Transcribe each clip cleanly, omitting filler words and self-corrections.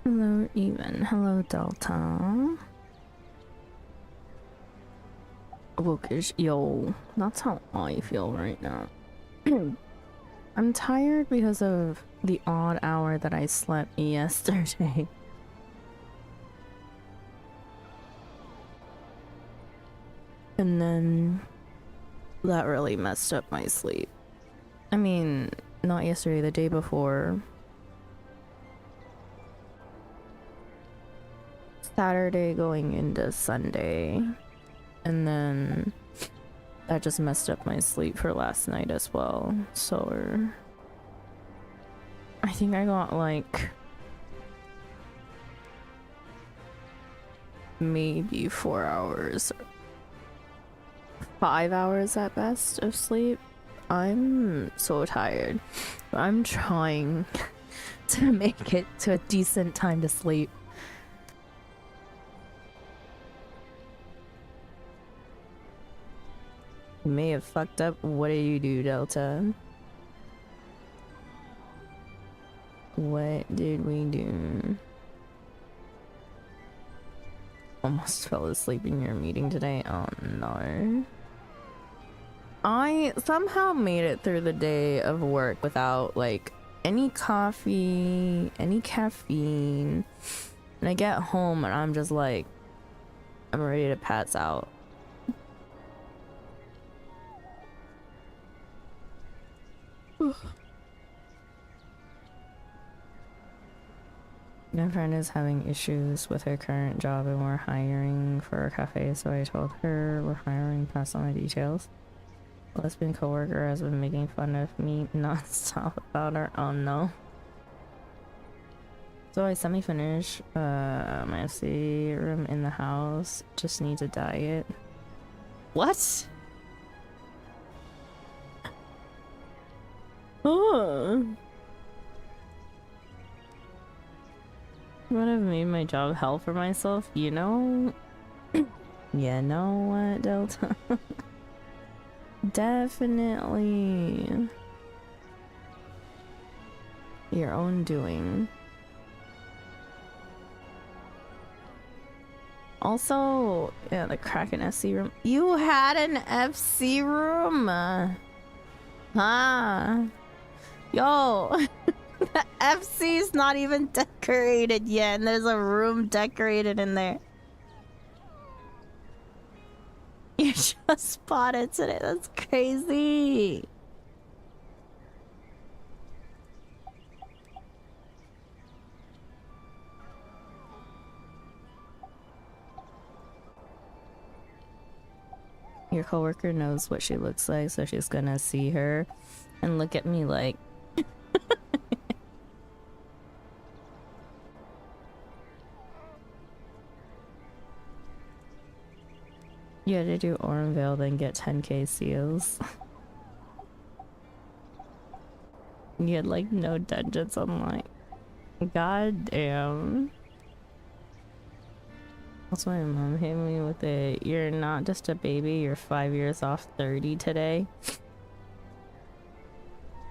Hello, Even. Hello, Delta. Wolkish, yo, that's how I feel right now. I'm tired because of the odd hour that I slept yesterday. And then that really messed up my sleep. I mean, not yesterday, the day before. Saturday going into Sunday. And then that just messed up my sleep for last night as well. So I think I got like maybe 4 hours, 5 hours at best of sleep. I'm so tired. But I'm trying to make it to a decent time to sleep. You may have fucked up. What did you do, Delta? What did we do? Almost fell asleep in your meeting today. Oh no. I somehow made it through the day of work without like any coffee, any caffeine. And I get home and I'm just like, I'm ready to pass out. My friend is having issues with her current job and we're hiring for a cafe, so I told her we're hiring, pass on the details. A lesbian coworker has been making fun of me non-stop about her. Oh no. So I semi-finished my FC room in the house. Just needs a diet. What? Oh. Would have made my job hell for myself, you know? You know what, Delta? Definitely your own doing. Also, yeah, the Kraken FC room. You had an FC room? Huh? Yo, the FC's not even decorated yet, and there's a room decorated in there. You just spotted today. That's crazy. Your coworker knows what she looks like, so she's gonna see her and look at me like... You had to do Orenvale, then get 10k seals. You had like no dungeons. I'm like, god damn. That's why my mom hit me with it. You're not just a baby, you're 5 years off 30 today.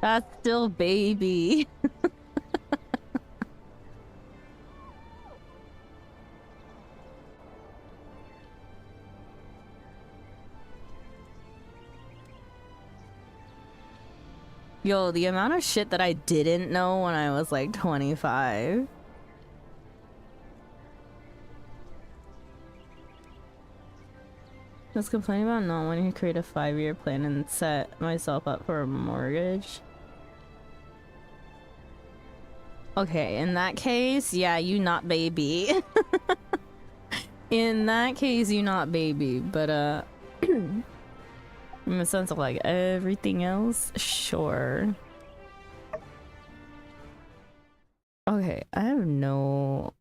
That's still baby. Yo, the amount of shit that I didn't know when I was like 25. Just complaining about not wanting to create a 5-year plan and set myself up for a mortgage. Okay, in that case, yeah, you not baby. In that case, you not baby, but in the sense of like everything else, sure. Okay, I have no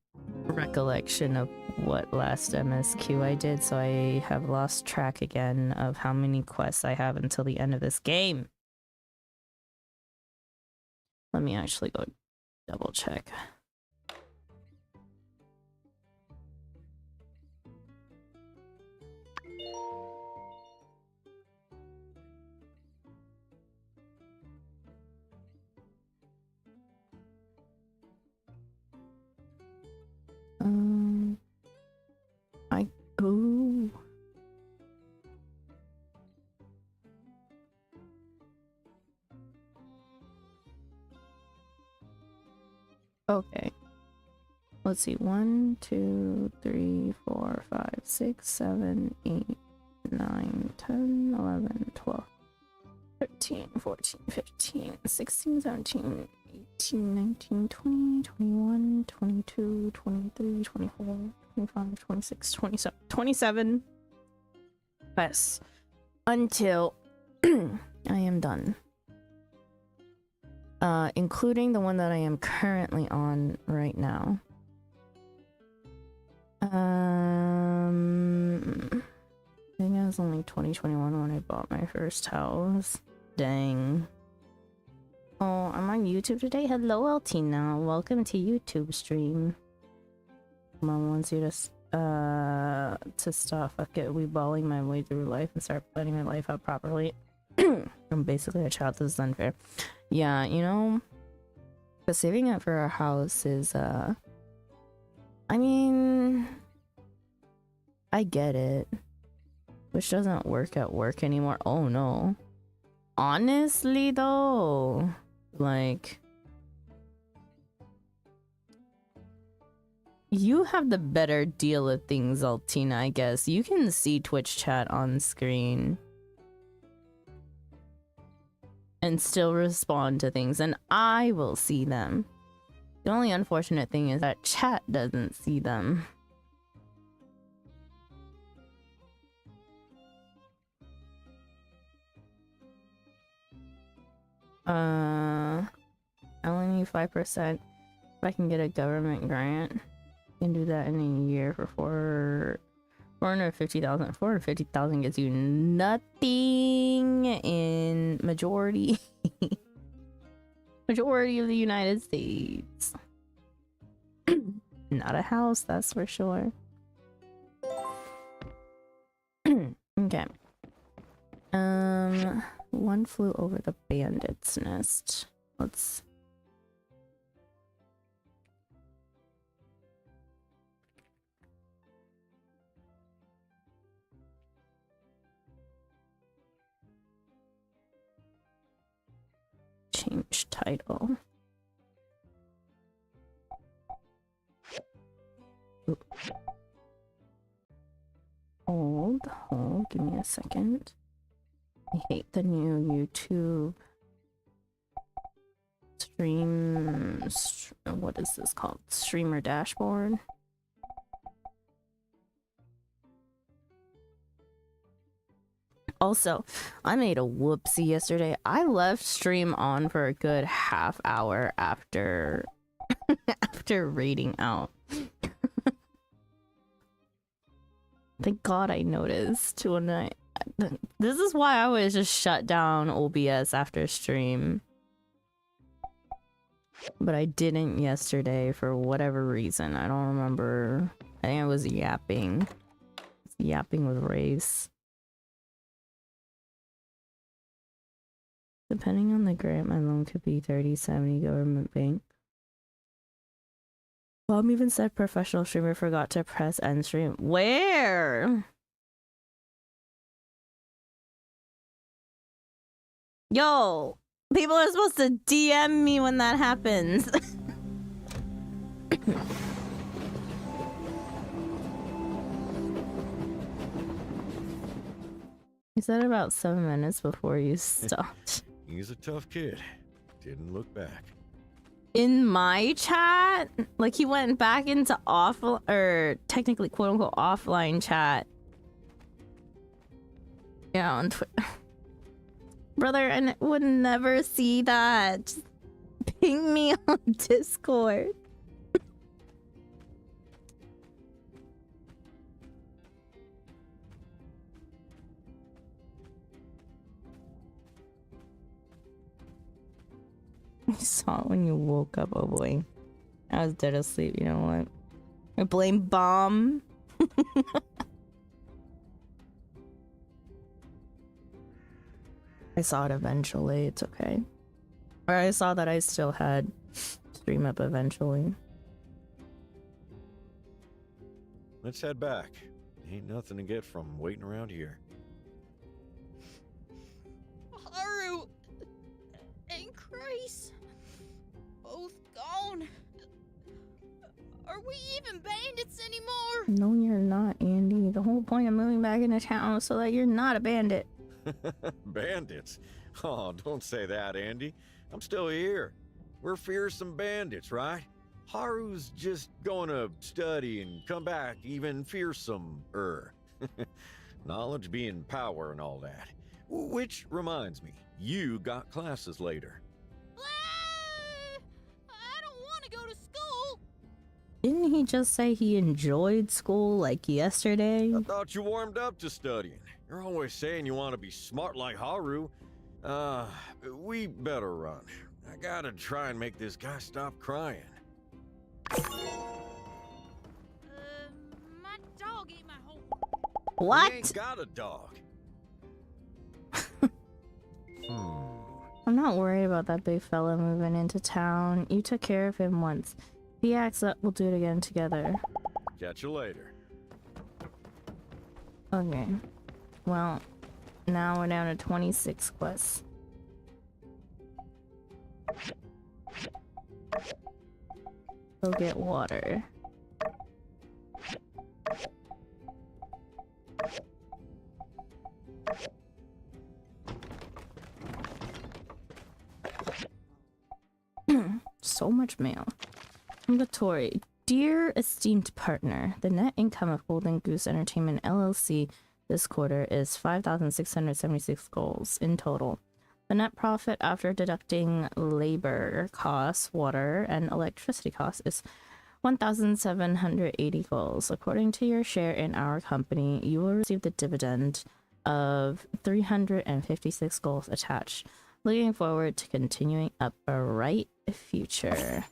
recollection of what last MSQ I did, so I have lost track again of how many quests I have until the end of this game. Let me actually go double check. Ooh. Okay. Let's see. 1, 2, 3, 4, 5, 6, 7, 8, 9, 10, 11, 12, 13, 14, 15, 16, 17, 18, 19, 20, 21, 22, 23, 24, 25, 26, 27, 27. Yes. Until I am done. Including the one that I am currently on right now. I think it was only 2021 when I bought my first house. Dang. Oh, I'm on YouTube today. Hello, LT now. Welcome to YouTube stream. Mom wants you to stop weeballing my way through life and start planning my life out properly. I'm basically a child. This is unfair. Yeah, you know, but saving up for a house is, I mean, I get it. Which doesn't work at work anymore. Oh no. Honestly though, like, you have the better deal of things, Altina, I guess. You can see Twitch chat on screen and still respond to things, and I will see them. The only unfortunate thing is that chat doesn't see them. I only need 5%. If I can get a government grant, I can do that in a year for 450,000. 450,000 gets you nothing in majority of the United States. Not a house, that's for sure. Okay. One flew over the bandit's nest. Let's... change title. Ooh. Hold, give me a second. I hate the new YouTube stream, what is this called? Streamer dashboard. Also, I made a whoopsie yesterday. I left stream on for a good half hour after after raiding out. Thank God I noticed when this is why I always just shut down OBS after stream. But I didn't yesterday for whatever reason. I don't remember. I think I was yapping. Yapping with Race. Depending on the grant, my loan could be 30-70 government bank. Mom even said professional streamer forgot to press end stream. Where? Yo, people are supposed to DM me when that happens. You said about 7 minutes before you stopped. He's a tough kid. Didn't look back. In my chat, like he went back into off or technically quote unquote offline chat. Yeah, on Twitter. Brother, I would never see that. Just ping me on Discord. I saw it when you woke up, oh boy. I was dead asleep, you know what? I blame bomb. I saw it eventually, it's okay. Or I saw that I still had stream up eventually. Let's head back. Ain't nothing to get from waiting around here. Haru and Grace, both gone. Are we even bandits anymore? No, you're not, Andy. The whole point of moving back into town was so that you're not a bandit. Bandits? Oh, don't say that, Andy. I'm still here. We're fearsome bandits, right? Haru's just going to study and come back even fearsome-er. Knowledge being power and all that. Which reminds me, you got classes later. I don't want to go to school. Didn't he just say he enjoyed school like yesterday? I thought you warmed up to studying. You're always saying you want to be smart like Haru. We better run. I gotta try and make this guy stop crying. My dog ate my home. What? He ain't got a dog. I'm not worried about that big fella moving into town. You took care of him once. If he acts up, we'll do it again together. Catch you later. Okay. Well, now we're down to 26 quests. Go get water. So much mail. From Vittori. Dear esteemed partner, the net income of Golden Goose Entertainment LLC this quarter is 5,676 goals in total. The net profit after deducting labor costs, water, and electricity costs is 1,780 goals. According to your share in our company, you will receive the dividend of 356 goals attached. Looking forward to continuing up a bright future.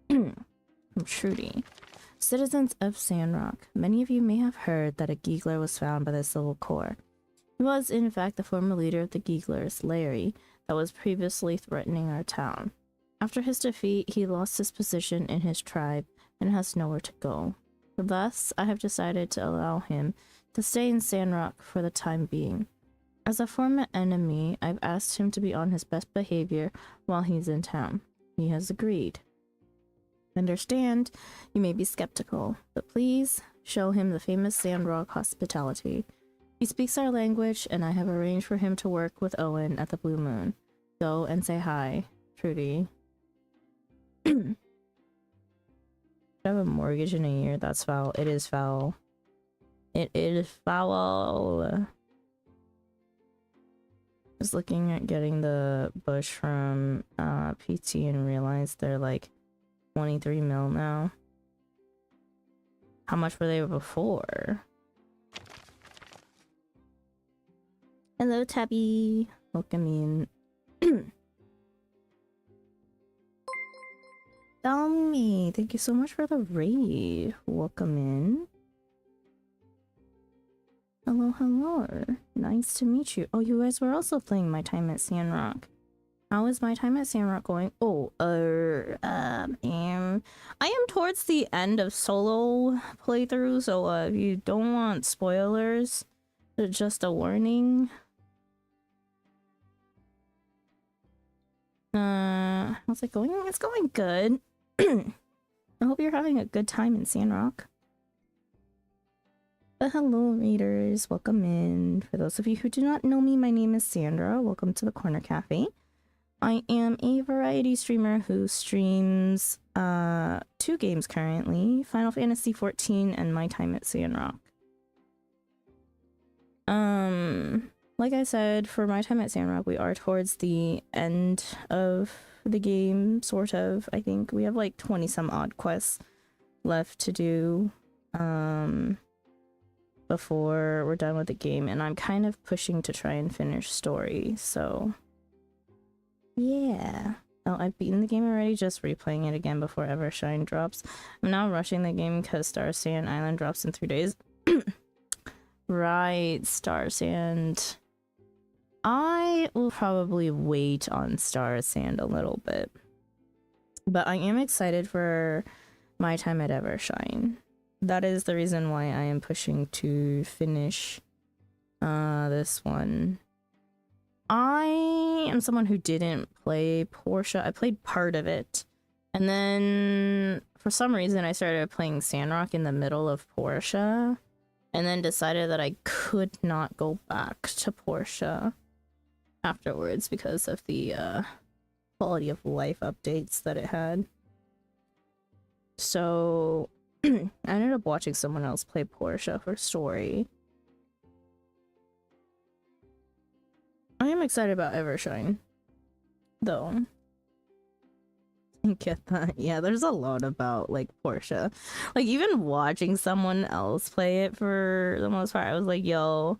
From Trudy. Citizens of Sandrock, many of you may have heard that a Giegler was found by the Civil Corps. He was, in fact, the former leader of the Gieglers, Larry, that was previously threatening our town. After his defeat, he lost his position in his tribe and has nowhere to go. Thus, I have decided to allow him to stay in Sandrock for the time being. As a former enemy, I've asked him to be on his best behavior while he's in town. He has agreed. Understand, you may be skeptical, but please show him the famous Sandrock hospitality. He speaks our language, and I have arranged for him to work with Owen at the Blue Moon. Go and say hi, Trudy. I have a mortgage in a year. That's foul. It is foul. It is foul. Just looking at getting the bush from PT and realized they're like 23 mil now. How much were they before? Hello, Tabby. Welcome in. Tommy, thank you so much for the raid. Welcome in. Hello, hello. Nice to meet you. Oh, you guys were also playing My Time at Sandrock. How is My Time at Sandrock going? Oh, I am towards the end of solo playthrough, so if you don't want spoilers, just a warning. How's it going? It's going good. I hope you're having a good time in Sandrock. But hello, readers. Welcome in. For those of you who do not know me, my name is Sandra. Welcome to the Corner Cafe. I am a variety streamer who streams 2 games currently, Final Fantasy XIV and My Time at Sandrock. Like I said, for My Time at Sandrock, we are towards the end of the game, sort of. I think we have like 20 some odd quests left to do before we're done with the game, and I'm kind of pushing to try and finish story, so yeah. Oh, I've beaten the game already, just replaying it again before Evershine drops. I'm now rushing the game because Star Sand Island drops in 3 days. Right, Star Sand. I will probably wait on Star Sand a little bit. But I am excited for My Time at Evershine. That is the reason why I am pushing to finish this one. I am someone who didn't play Portia. I played part of it. And then for some reason I started playing Sandrock in the middle of Portia. And then decided that I could not go back to Portia afterwards because of the quality of life updates that it had. So I ended up watching someone else play Portia for story. I am excited about Evershine, though. Get that? Yeah, there's a lot about like Portia. Like even watching someone else play it for the most part, I was like, yo,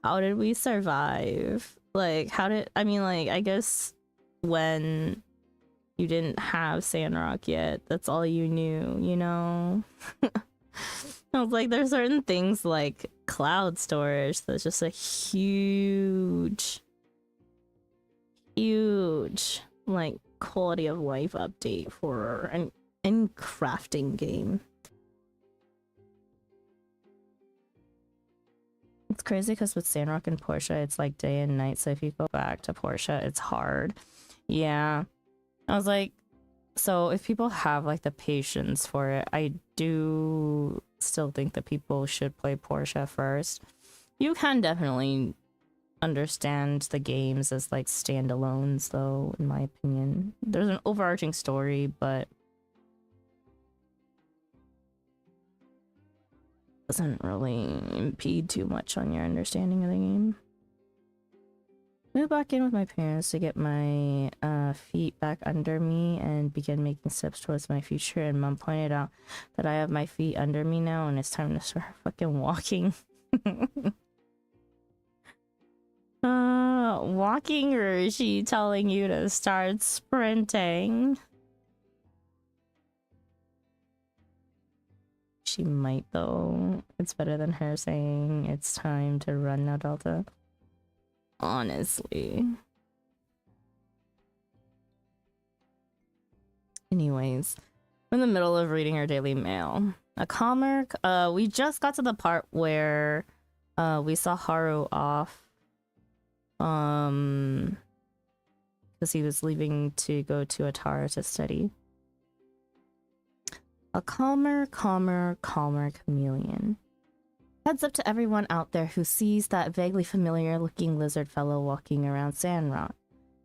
how did we survive? Like, I mean, like, I guess when you didn't have Sandrock yet, that's all you knew, you know? I was like, there's certain things like cloud storage that's just a huge, like, quality of life update for any crafting game. It's crazy because with Sandrock and Portia, it's like day and night, so if you go back to Portia, it's hard. Yeah. I was like, so if people have like the patience for it, I do still think that people should play Portia first. You can definitely understand the games as like standalones, though, in my opinion. There's an overarching story, but doesn't really impede too much on your understanding of the game. Moved back in with my parents to get my feet back under me and begin making steps towards my future, and Mom pointed out that I have my feet under me now and it's time to start fucking walking. Walking, or is she telling you to start sprinting? She might, though. It's better than her saying it's time to run now, Delta. Honestly. Anyways, we're in the middle of reading our daily mail. A calmer, we just got to the part where we saw Haru off. Because he was leaving to go to Atara to study. A calmer chameleon. Heads up to everyone out there who sees that vaguely familiar looking lizard fellow walking around Sandrock.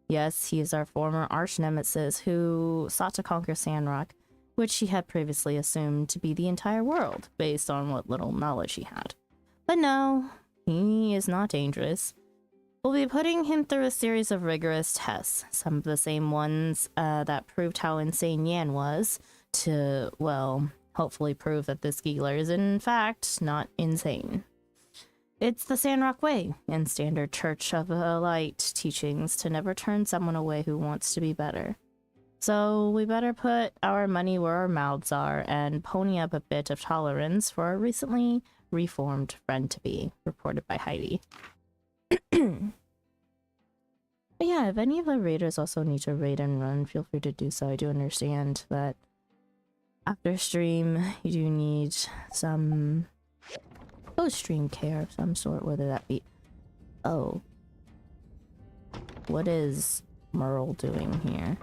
Yes, he is our former arch nemesis who sought to conquer Sandrock, which he had previously assumed to be the entire world, based on what little knowledge he had. But no, he is not dangerous. We'll be putting him through a series of rigorous tests, some of the same ones that proved how insane Yan was, to, well, hopefully prove that this Giggler is in fact not insane. It's the Sandrock way, and standard Church of the Light teachings to never turn someone away who wants to be better. So we better put our money where our mouths are and pony up a bit of tolerance for our recently reformed friend-to-be, reported by Heidi. But yeah, if any of the raiders also need to raid and run, feel free to do so. I do understand that after stream, you do need some post-stream care of some sort, whether that be... Oh. What is Merle doing here?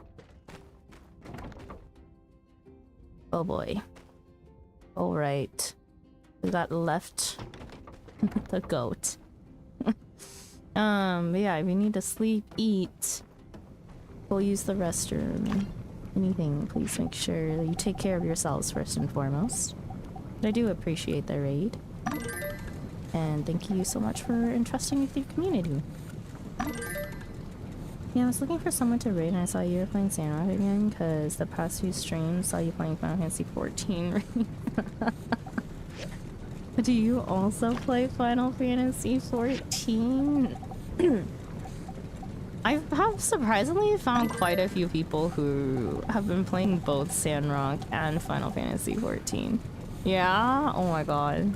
Oh boy. Alright. We got left the goat. But yeah, if you need to sleep, eat, go use the restroom, anything, please make sure that you take care of yourselves first and foremost. But I do appreciate the raid. And thank you so much for entrusting with your community. Yeah, I was looking for someone to raid and I saw you were playing Sandrock again because the past few streams saw you playing Final Fantasy 14. Do you also play Final Fantasy 14? I have surprisingly found quite a few people who have been playing both Sandrock and Final Fantasy 14. Yeah? Oh my god.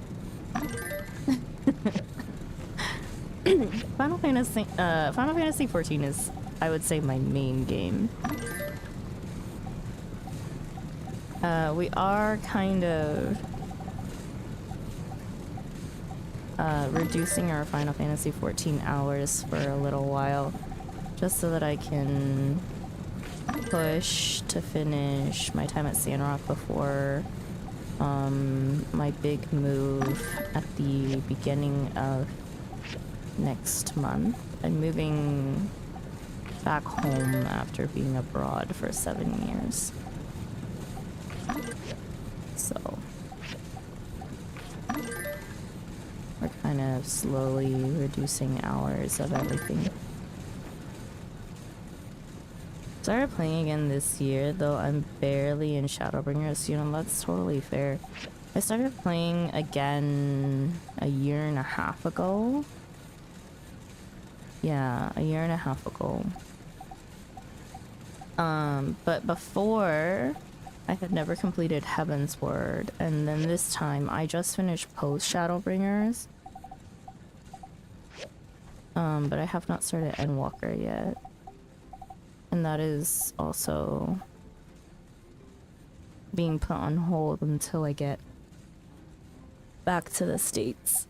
Final Fantasy 14 is, I would say, my main game. We are kind of reducing our Final Fantasy 14 hours for a little while, just so that I can push to finish my time at Sandrock before my big move at the beginning of next month. I'm moving back home after being abroad for 7 years. So we're kind of slowly reducing hours of everything. Started playing again this year, though I'm barely in Shadowbringers, you know, that's totally fair. I started playing again a year and a half ago. Yeah, a year and a half ago. But before, I had never completed Heaven's Word, and then this time I just finished post Shadowbringers. But I have not started Endwalker yet. And that is also being put on hold until I get back to the States.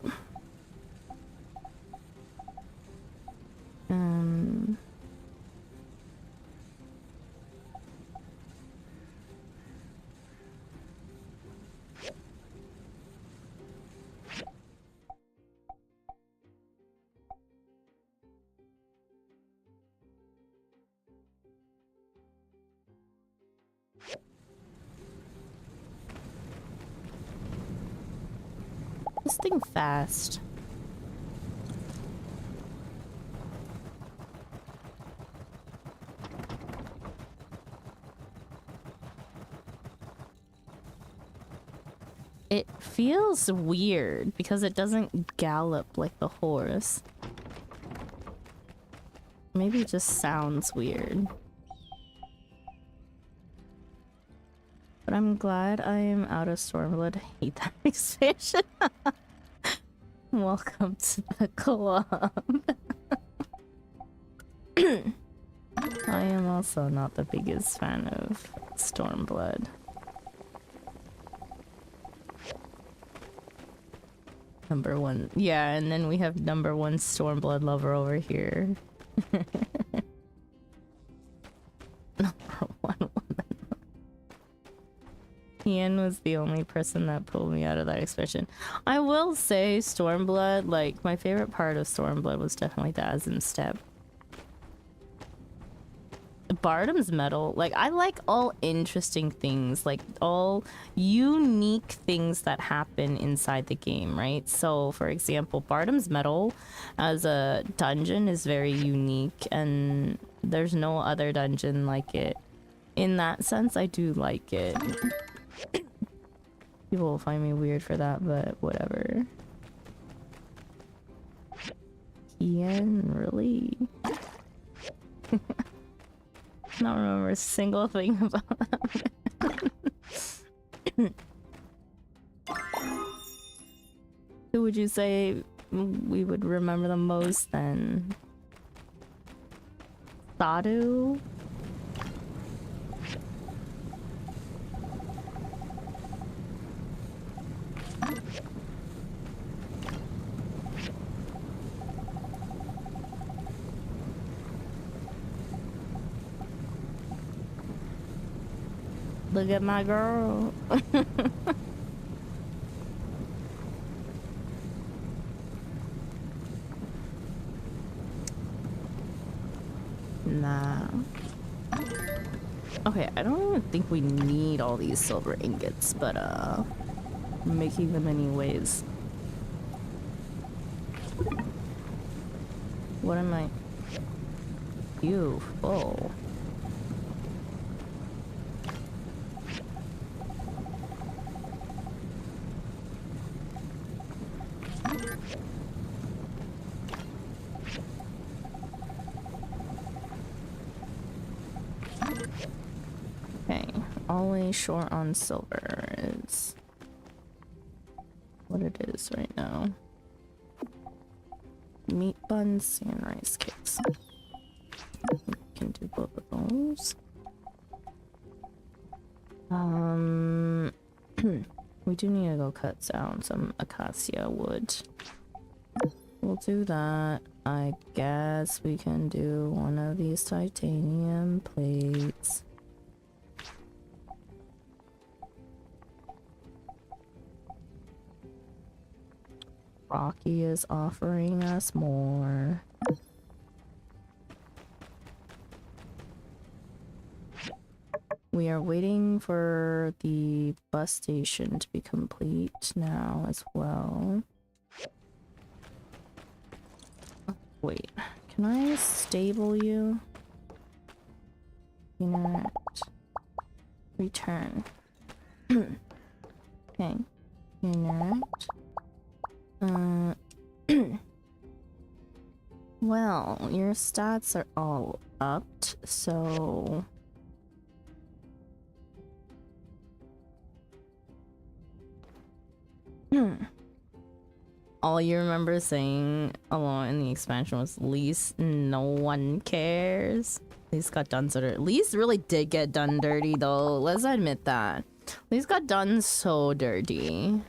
This thing fast. It feels weird because it doesn't gallop like the horse. Maybe it just sounds weird. But I'm glad I am out of Stormblood. I hate that expansion. Welcome to the club. I am also not the biggest fan of Stormblood. Number one. Yeah, and then we have number one Stormblood lover over here. Number one woman. Ian was the only person that pulled me out of that expression. I will say Stormblood, like, my favorite part of Stormblood was definitely the Azim step. Bardam's Medal, like, I like all interesting things, like all unique things that happen inside the game, right? So for example, Bardam's Medal as a dungeon is very unique and there's no other dungeon like it. In that sense, I do like it. People will find me weird for that, but whatever. Ian, really? Not remember a single thing about that. Who would you say we would remember the most then? Sadu? Look at my girl. Nah. Okay, I don't even think we need all these silver ingots, but making them anyways. What am I? You full. Okay, always short on silver is what it is right now. Meat buns and rice cakes. We can do both of those. We do need to go cut down some acacia wood. We'll do that. I guess we can do one of these titanium plates. Rocky is offering us more. We are waiting for the bus station to be complete now as well. Oh, wait, can I stable you? Interact. Return. Okay. Interact. Well, your stats are all upped, so all you remember saying along in the expansion was least no one cares. Least got done so dirty. Least really did get done dirty though. Let's admit that. Least got done so dirty.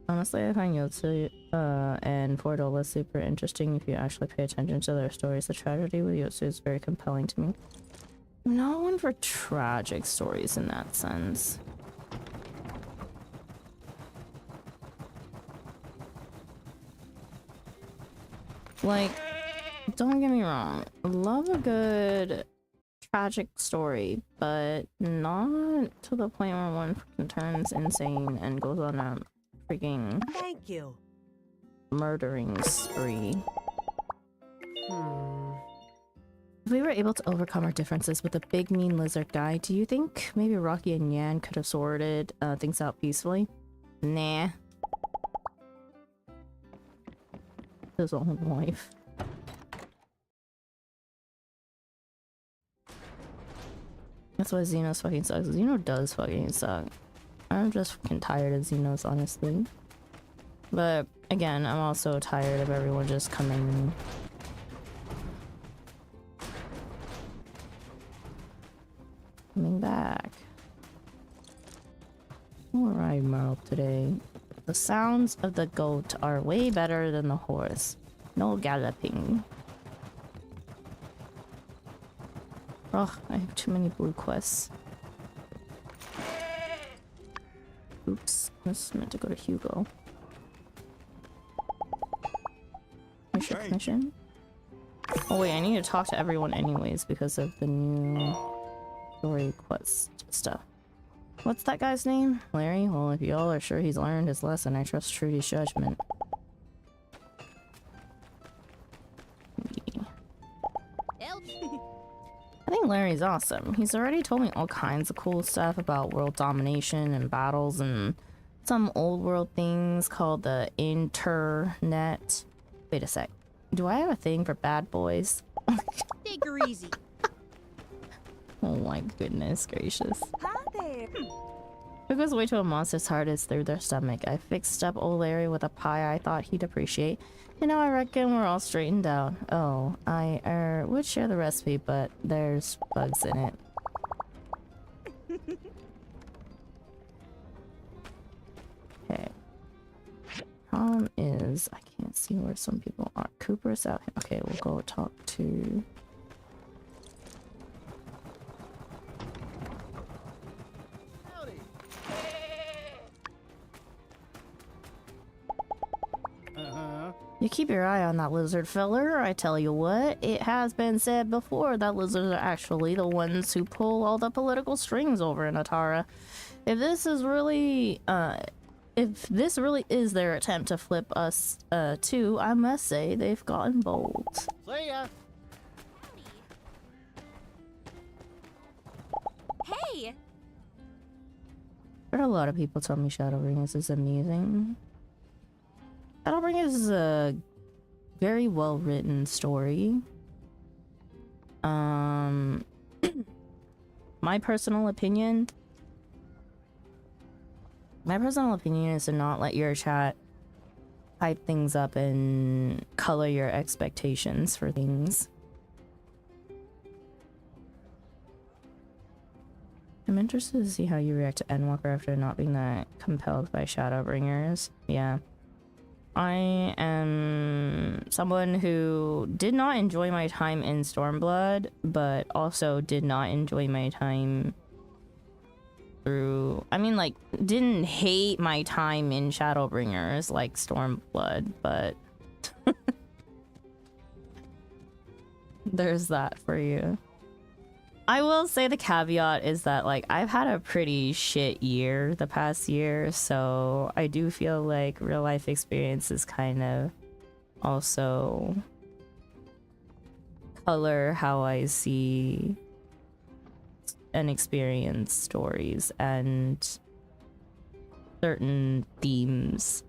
Honestly, I find Yotsu and Fordola super interesting if you actually pay attention to their stories. The tragedy with Yotsu is very compelling to me. I'm not one for tragic stories in that sense. Like, don't get me wrong. Love a good tragic story, but not to the point where one freaking turns insane and goes on a freaking Thank you. murdering spree. If we were able to overcome our differences with the big mean lizard guy, do you think maybe Rocky and Yan could have sorted things out peacefully? Nah. His own life. That's why Xenos fucking sucks. Xeno does fucking suck. I'm just fucking tired of Xenos, honestly. But again, I'm also tired of everyone just coming back. We'll ride Merle today. The sounds of the goat are way better than the horse. No galloping. Oh, I have too many blue quests. Oops, this meant to go to Hugo. Mission? Oh wait, I need to talk to everyone anyways because of the new story quest stuff. What's that guy's name? Larry? Well, if y'all are sure he's learned his lesson, I trust Trudy's judgment. I think Larry's awesome. He's already told me all kinds of cool stuff about world domination and battles and some old world things called the internet. Wait a sec. Do I have a thing for bad boys? Take her easy. Oh my goodness gracious. Hi there. Who goes away to a monster's heart is through their stomach. I fixed up old Larry with a pie I thought he'd appreciate. And now I reckon we're all straightened out. Oh, I would share the recipe, but there's bugs in it. Okay. Problem is, I can't see where some people are. Cooper's out here. Okay, we'll go talk to... You keep your eye on that lizard feller. I tell you what, it has been said before that lizards are actually the ones who pull all the political strings over in Atara. If this is really, if this really is their attempt to flip us, too, I must say they've gotten bold. See ya. Hey! I've heard a lot of people tell me Shadowbringers is amazing. Shadowbringers is a very well written story. My personal opinion is to not let your chat hype things up and color your expectations for things. I'm interested to see how you react to Endwalker after not being that compelled by Shadowbringers. Yeah. I am someone who did not enjoy my time in Stormblood, but also did not enjoy my time through... I mean, like, didn't hate my time in Shadowbringers like Stormblood, but... there's that for you. I will say the caveat is that, like, I've had a pretty shit year the past year, so I do feel like real life experiences kind of also color how I see and experience stories and certain themes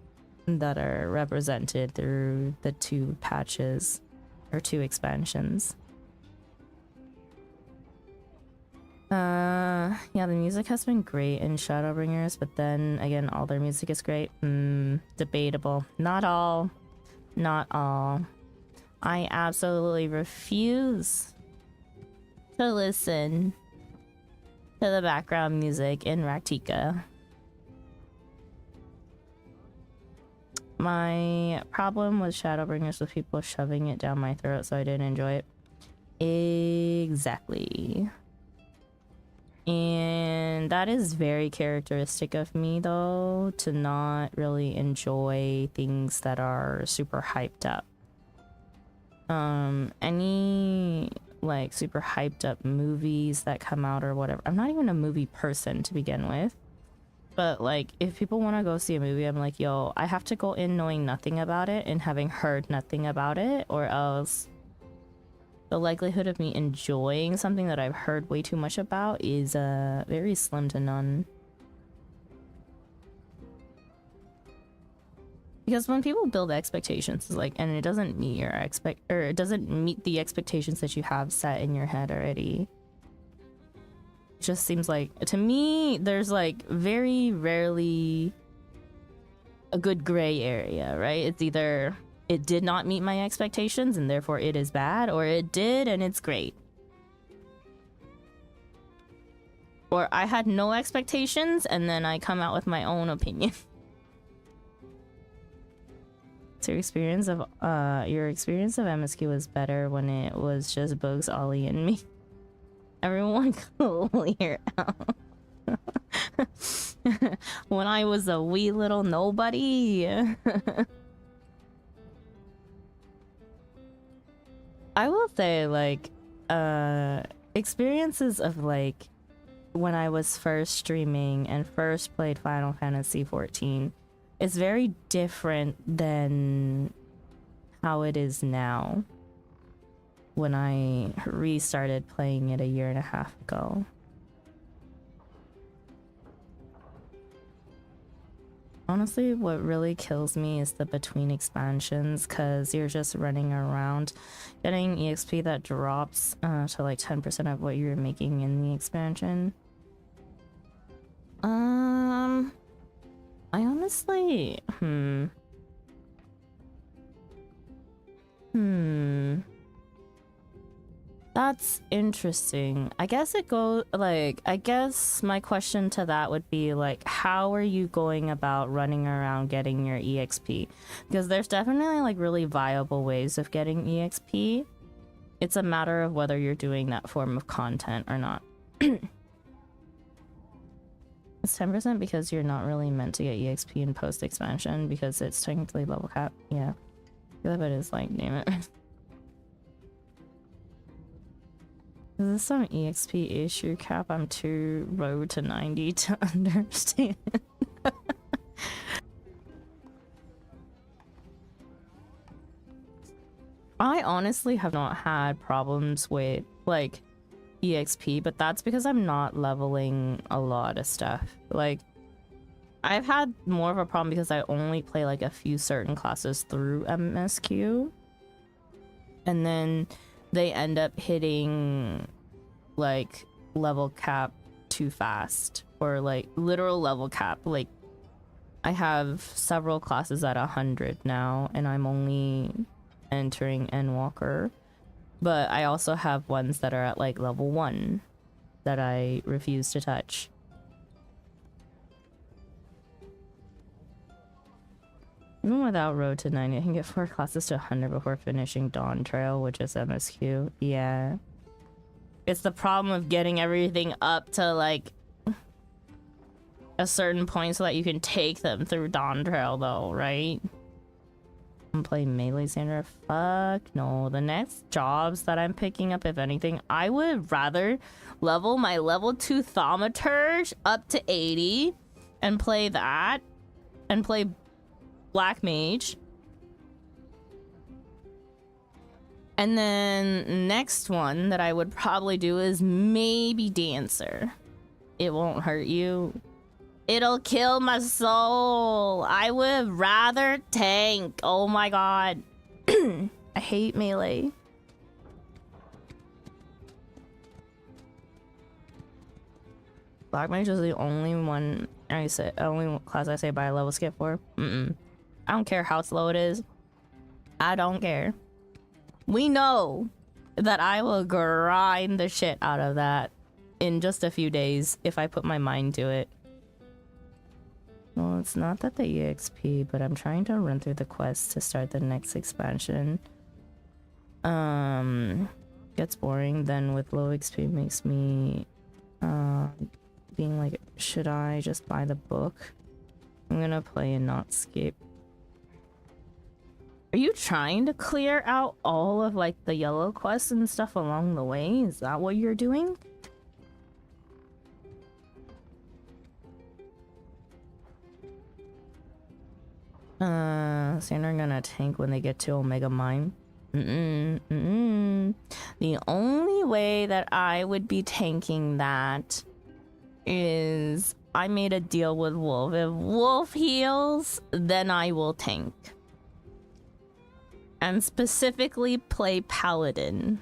that are represented through the 2 patches or 2 expansions. Yeah, the music has been great in Shadowbringers, but then again, all their music is great. Debatable. Not all. Not all. I absolutely refuse to listen to the background music in Raktika. My problem with Shadowbringers was people shoving it down my throat, so I didn't enjoy it. Exactly. And that is very characteristic of me, though, to not really enjoy things that are super hyped up. Any like super hyped up movies that come out or whatever. I'm not even a movie person to begin with, but like if people want to go see a movie, I'm like, yo, I have to go in knowing nothing about it and having heard nothing about it, or else the likelihood of me enjoying something that I've heard way too much about is very slim to none. Because when people build expectations, like, and it doesn't meet your it doesn't meet the expectations that you have set in your head already. It just seems like, to me, there's like very rarely a good gray area, right? It's either it did not meet my expectations and therefore it is bad, or it did and it's great. Or I had no expectations and then I come out with my own opinion. So your experience of MSQ was better when it was just Bugs, Ollie, and me. Everyone clear out. When I was a wee little nobody. I will say, like, experiences of, like, when I was first streaming and first played Final Fantasy XIV is very different than how it is now when I restarted playing it a year and a half ago. Honestly, what really kills me is the between expansions, because you're just running around getting EXP that drops to like 10% of what you're making in the expansion. I honestly, That's interesting. I guess it goes like, I guess my question to that would be like, how are you going about running around getting your EXP? Because there's definitely like really viable ways of getting EXP. It's a matter of whether you're doing that form of content or not. It's 10% because you're not really meant to get EXP in post expansion because it's technically level cap. Yeah. Yeah, but it's like, damn it. Is this some EXP issue cap? I'm too low to 90 to understand. I honestly have not had problems with like EXP, but that's because I'm not leveling a lot of stuff. Like, I've had more of a problem because I only play like a few certain classes through MSQ, and then they end up hitting like level cap too fast, or like literal level cap. Like, I have several classes at 100 now, and I'm only entering Endwalker, but I also have ones that are at like level 1 that I refuse to touch. Even without Road to 90, I can get 4 classes to 100 before finishing Dawn Trail, which is MSQ. Yeah. It's the problem of getting everything up to like a certain point so that you can take them through Dawn Trail though, right? I'm playing Melee Sandra. Fuck no. The next jobs that I'm picking up, if anything, I would rather level my level 2 Thaumaturge up to 80 and play that and play Black Mage. And then next one that I would probably do is maybe Dancer. It won't hurt you. It'll kill my soul. I would rather tank. Oh my god. I hate melee. Black Mage is the only one only class I say buy a level skip for. I don't care how slow it is. I don't care. We know that I will grind the shit out of that in just a few days if I put my mind to it. Well, it's not that the EXP, but I'm trying to run through the quests to start the next expansion. Gets boring, then with low XP makes me being like, should I just buy the book? I'm gonna play and not skip. Are you trying to clear out all of like the yellow quests and stuff along the way? Is that what you're doing? Sandra gonna tank when they get to Omega Mine. The only way that I would be tanking that is I made a deal with Wolf. If Wolf heals, then I will tank. And specifically play Paladin.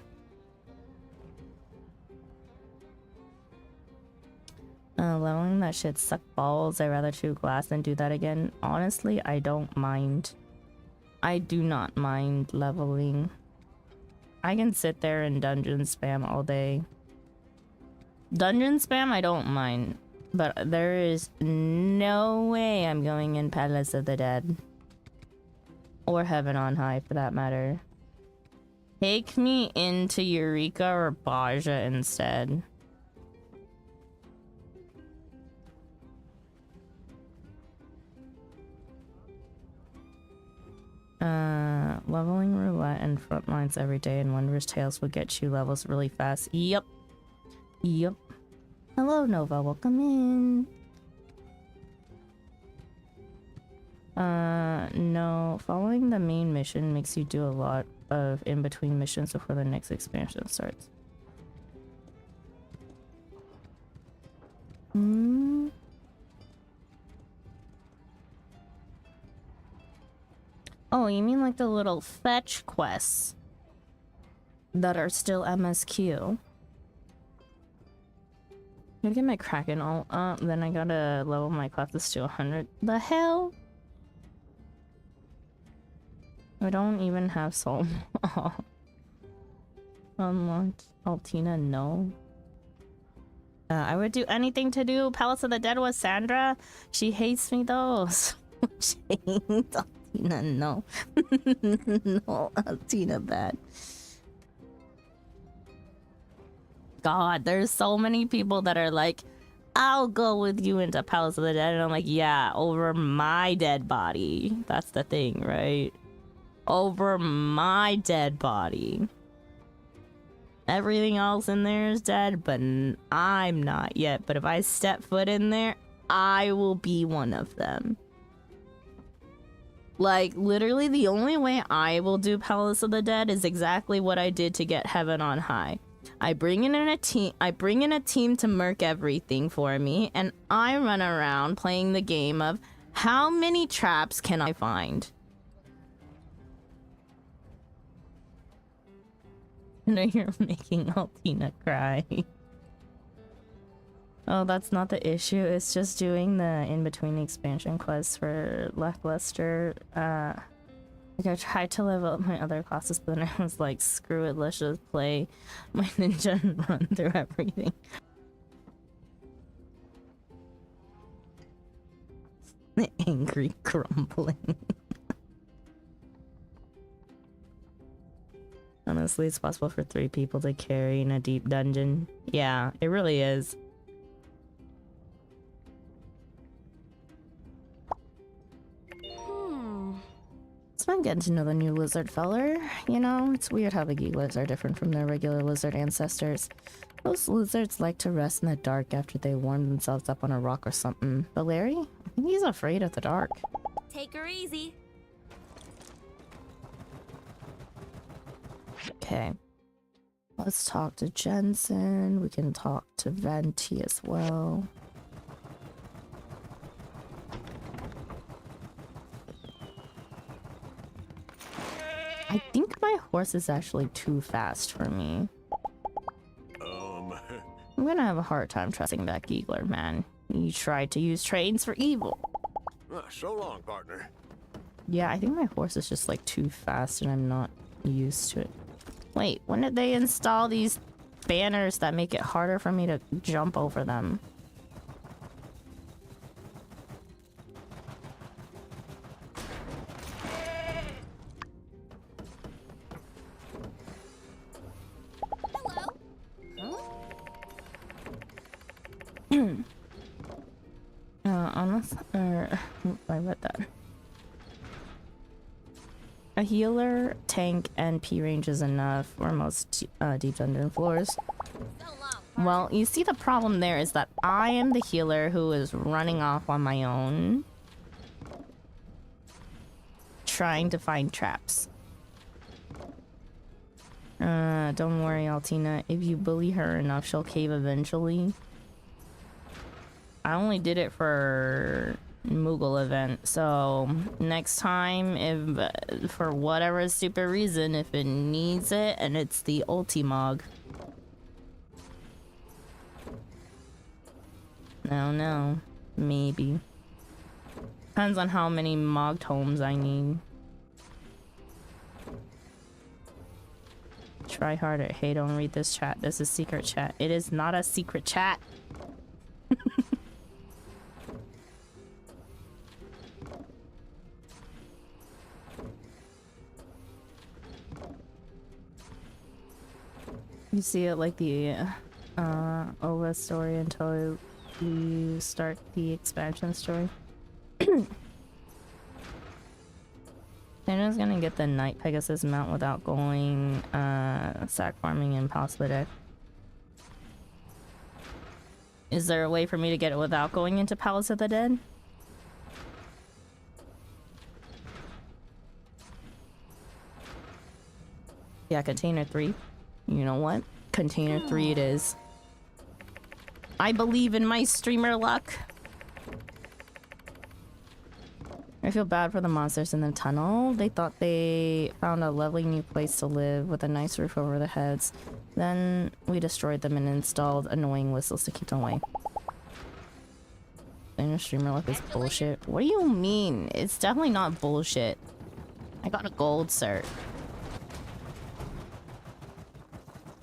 Leveling that shit suck balls. I'd rather chew glass than do that again. Honestly, I don't mind. I do not mind leveling. I can sit there and dungeon spam all day. Dungeon spam, I don't mind. But there is no way I'm going in Palace of the Dead. Or Heaven on High, for that matter. Take me into Eureka or Baja instead. Leveling roulette and frontlines every day and Wondrous Tales will get you levels really fast. Yep. Hello, Nova. Welcome in. No. Following the main mission makes you do a lot of in-between missions before the next expansion starts. Oh, you mean like the little fetch quests that are still MSQ? I'm gonna get my Kraken all up, then I gotta level my classes to 100. The hell? I don't even have soul. Unlocked. Altina, no. I would do anything to do Palace of the Dead with Sandra. She hates me though. So she hates Altina, no. No, Altina bad. God, there's so many people that are like, I'll go with you into Palace of the Dead. And I'm like, yeah, over my dead body. That's the thing, right? over my dead body. Everything else in there is dead, but I'm not yet. But if I step foot in there, I will be one of them. Like, literally, the only way I will do Palace of the Dead is exactly what I did to get Heaven on High. I bring in a team to murk everything for me, and I run around playing the game of how many traps can I find? No, you're making Altina cry. Oh, that's not the issue. It's just doing the in-between expansion quests for Lackluster. Like, I tried to level up my other classes, but then I was like, screw it, let's just play my ninja and run through everything. The angry grumbling. Honestly, it's possible for 3 people to carry in a deep dungeon. Yeah, it really is. It's fun getting to know the new lizard feller. You know, it's weird how the geeklers are different from their regular lizard ancestors. Most lizards like to rest in the dark after they warm themselves up on a rock or something. But Larry, I think he's afraid of the dark. Take her easy. Okay. Let's talk to Jensen. We can talk to Venti as well. I think my horse is actually too fast for me. I'm gonna have a hard time trusting that Giegler, man. He tried to use trains for evil. So long, partner. Yeah, I think my horse is just like too fast and I'm not used to it. Wait, when did they install these banners that make it harder for me to jump over them? I read that. A healer, tank, and P range is enough for most deep dungeon floors. Well, you see the problem there is that I am the healer who is running off on my own, trying to find traps. Don't worry, Altina. If you bully her enough, she'll cave eventually. I only did it for Moogle event, so next time, if for whatever stupid reason, if it needs it and it's the ulti-mog. No, maybe. Depends on how many mog tomes I need. Try harder. Hey, don't read this chat. This is secret chat. It is not a secret chat. You see it like the OVA story until you start the expansion story. Thanos gonna get the Night Pegasus mount without going sack farming in Palace. Is there a way for me to get it without going into Palace of the Dead? Yeah, container 3. You know what? Container 3 it is. I believe in my streamer luck. I feel bad for the monsters in the tunnel. They thought they found a lovely new place to live with a nice roof over their heads. Then we destroyed them and installed annoying whistles to keep them away. And your streamer luck is bullshit. What do you mean? It's definitely not bullshit. I got a gold cert.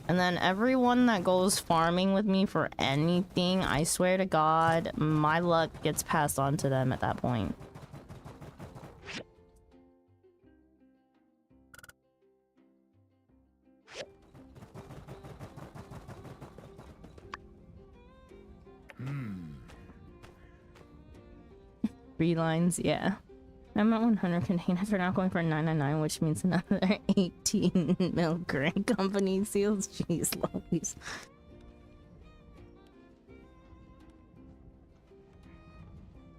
And then everyone that goes farming with me for anything, I swear to God, my luck gets passed on to them at that point. Three lines, yeah. I'm at 100 containers. We're now going for 999, which means another 18 mil Grand Company seals. Jeez Louise.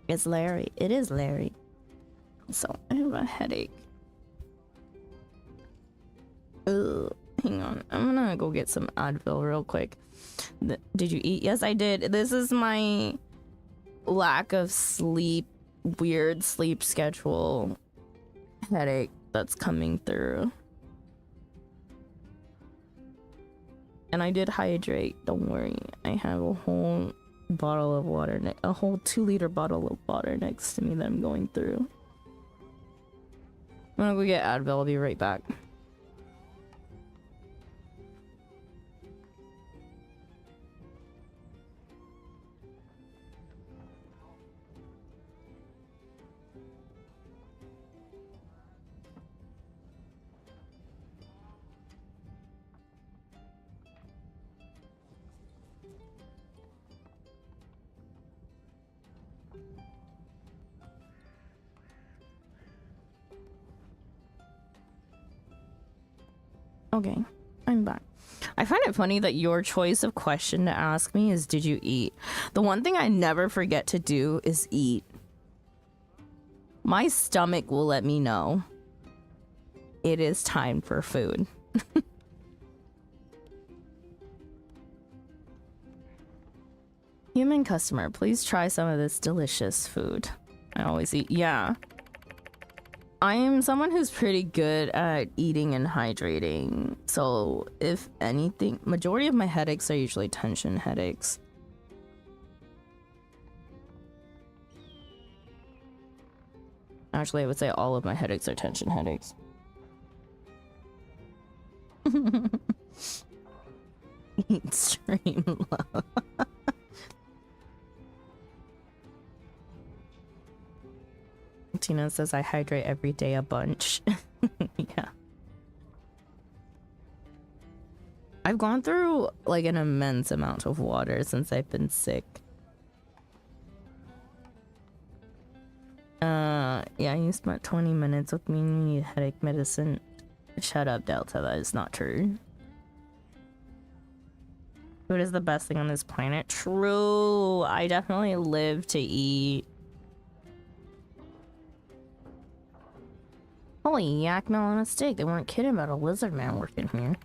It's Larry. It is Larry. So I have a headache. Ugh. Hang on. I'm gonna go get some Advil real quick. Did you eat? Yes, I did. This is my lack of sleep, weird sleep schedule headache that's coming through. And I did hydrate. Don't worry. I have a whole bottle of water, a whole 2-liter bottle of water next to me that I'm going through. I'm gonna go get Advil. I'll be right back. Okay, I'm back. I find it funny that your choice of question to ask me is, did you eat? The one thing I never forget to do is eat. My stomach will let me know it is time for food. Human customer, please try some of this delicious food. I always eat. Yeah. I am someone who's pretty good at eating and hydrating. So if anything, majority of my headaches are usually tension headaches. Actually, I would say all of my headaches are tension headaches. Eat stream love. Tina says I hydrate every day a bunch. Yeah. I've gone through like an immense amount of water since I've been sick. Yeah, you spent 20 minutes with me and you need headache medicine. Shut up, Delta, that is not true. Food is the best thing on this planet. True, I definitely live to eat. Holy yak meal on a stick. They weren't kidding about a lizard man working here.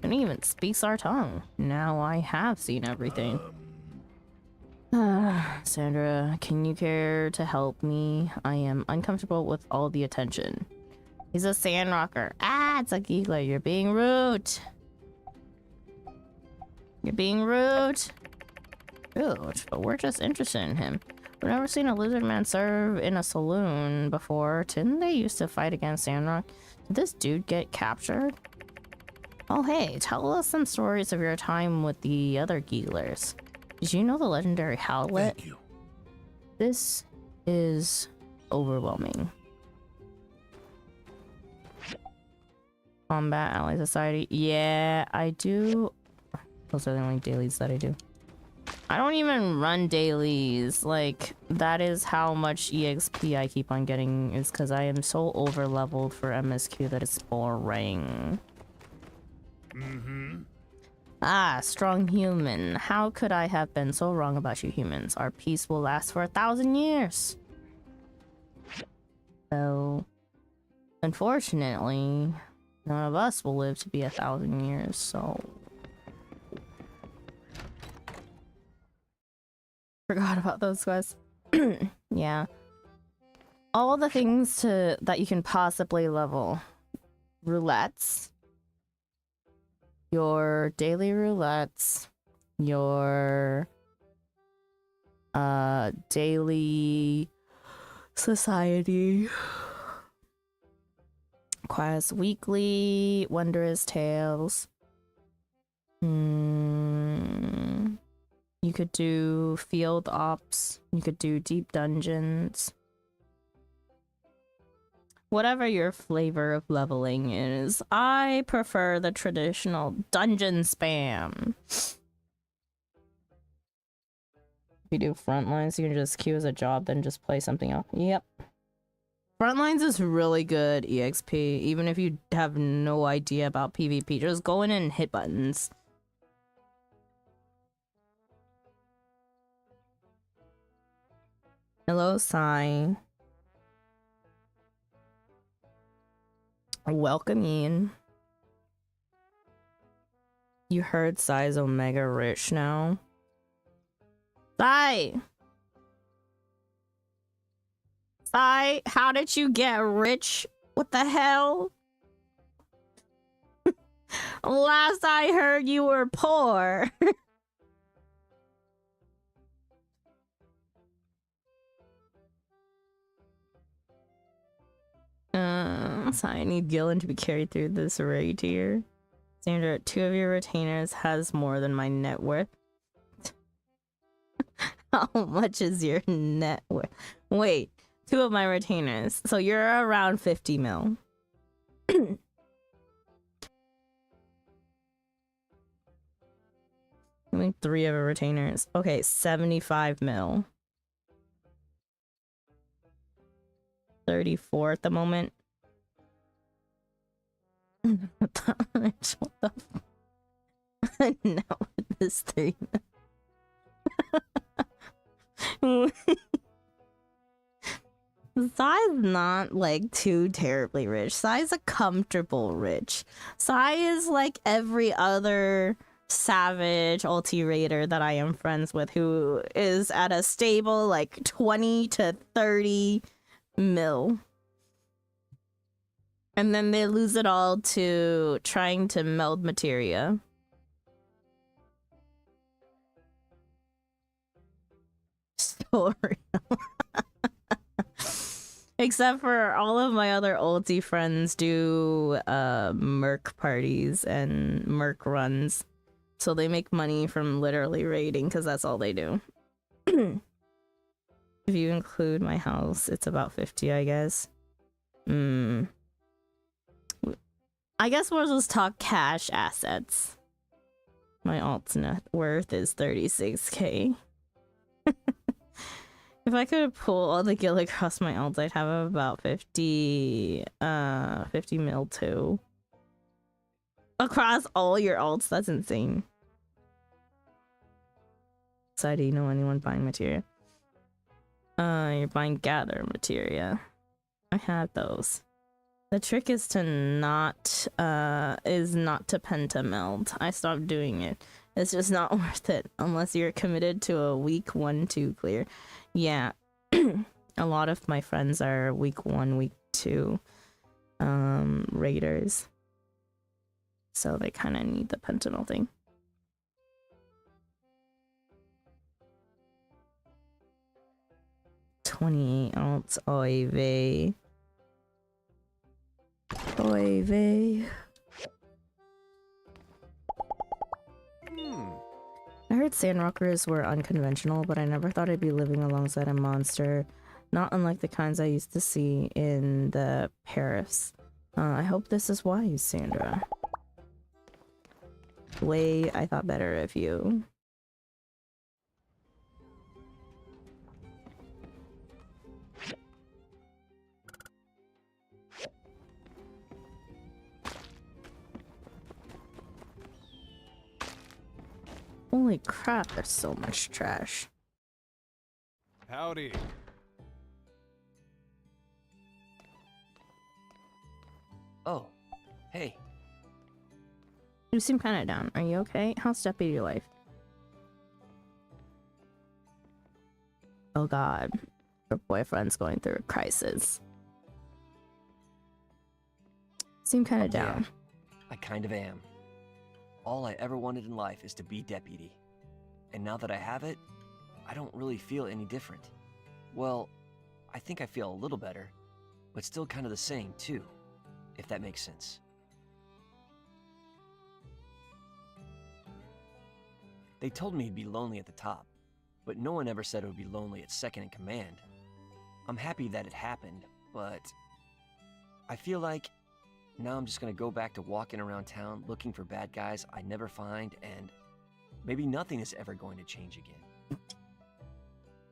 Couldn't even speaks our tongue. Now I have seen everything. Sandra, can you care to help me? I am uncomfortable with all the attention. He's a sand rocker. Ah, it's a giggler. You're being rude. You're being rude. Rude, but we're just interested in him. I've never seen a lizard man serve in a saloon before. Didn't they used to fight against Sandrock? Did this dude get captured? Oh hey, tell us some stories of your time with the other Geeglers. Did you know the legendary Howlet? Thank you. This is overwhelming. Combat Ally Society. Yeah, I do. Those are the only dailies that I do. I don't even run dailies. Like, that is how much EXP I keep on getting, is because I am so over leveled for MSQ that it's boring. Ah, strong human. How could I have been so wrong about you humans? Our peace will last for 1,000 years. So, unfortunately, none of us will live to be 1,000 years, so... Forgot about those guys. Yeah. All the things that you can possibly level. Roulettes. Your daily roulettes. Your daily society. Quest weekly. Wondrous tales. You could do field ops. You could do deep dungeons. Whatever your flavor of leveling is. I prefer the traditional dungeon spam. If you do frontlines, you can just queue as a job, then just play something else. Yep. Frontlines is really good EXP, even if you have no idea about PvP. Just go in and hit buttons. Hello, Sai. Welcome in. You heard Sai's Omega rich now? Sai! Sai, how did you get rich? What the hell? Last I heard you were poor. So I need Gillen to be carried through this raid here. Sandra, 2 of your retainers has more than my net worth. How much is your net worth? Wait, 2 of my retainers. So you're around 50 mil. I think 3 of her retainers. Okay, 75 mil. 34 at the moment. What the f- no, this 3 mil. Sai's not like too terribly rich. Sai's a comfortable rich. Sai is like every other savage ulti raider that I am friends with who is at a stable like 20 to 30 mil. And then they lose it all to trying to meld materia. Story. Except for all of my other ulti friends do merc parties and merc runs. So they make money from literally raiding because that's all they do. If you include my house, it's about 50, I guess. I guess we'll just talk cash assets. My alt's net worth is 36k. If I could pull all the gil across my alts, I'd have about 50 mil too. Across all your alts, that's insane. So do you know anyone buying materia? You're buying gather materia. I had those. The trick is to not to penta meld. I stopped doing it. It's just not worth it unless you're committed to a week 1-2 clear. Yeah, a lot of my friends are week 1, week 2 raiders, so they kind of need the penta melding. $28 alts. Oy vey. Oy vey. I heard sandrockers were unconventional, but I never thought I'd be living alongside a monster, not unlike the kinds I used to see in the Paris. I hope this is wise, Sandra. Way I thought better of you. Holy crap, there's so much trash. Howdy. Oh, hey. You seem kind of down. Are you okay? How's deputy life? Oh god. Her boyfriend's going through a crisis. Seem kind of down. Yeah, I kind of am. All I ever wanted in life is to be deputy. And now that I have it, I don't really feel any different. Well, I think I feel a little better, but still kind of the same too, if that makes sense. They told me it'd be lonely at the top, but no one ever said it would be lonely at second in command. I'm happy that it happened, but I feel like now I'm just gonna go back to walking around town looking for bad guys I never find, and maybe nothing is ever going to change again.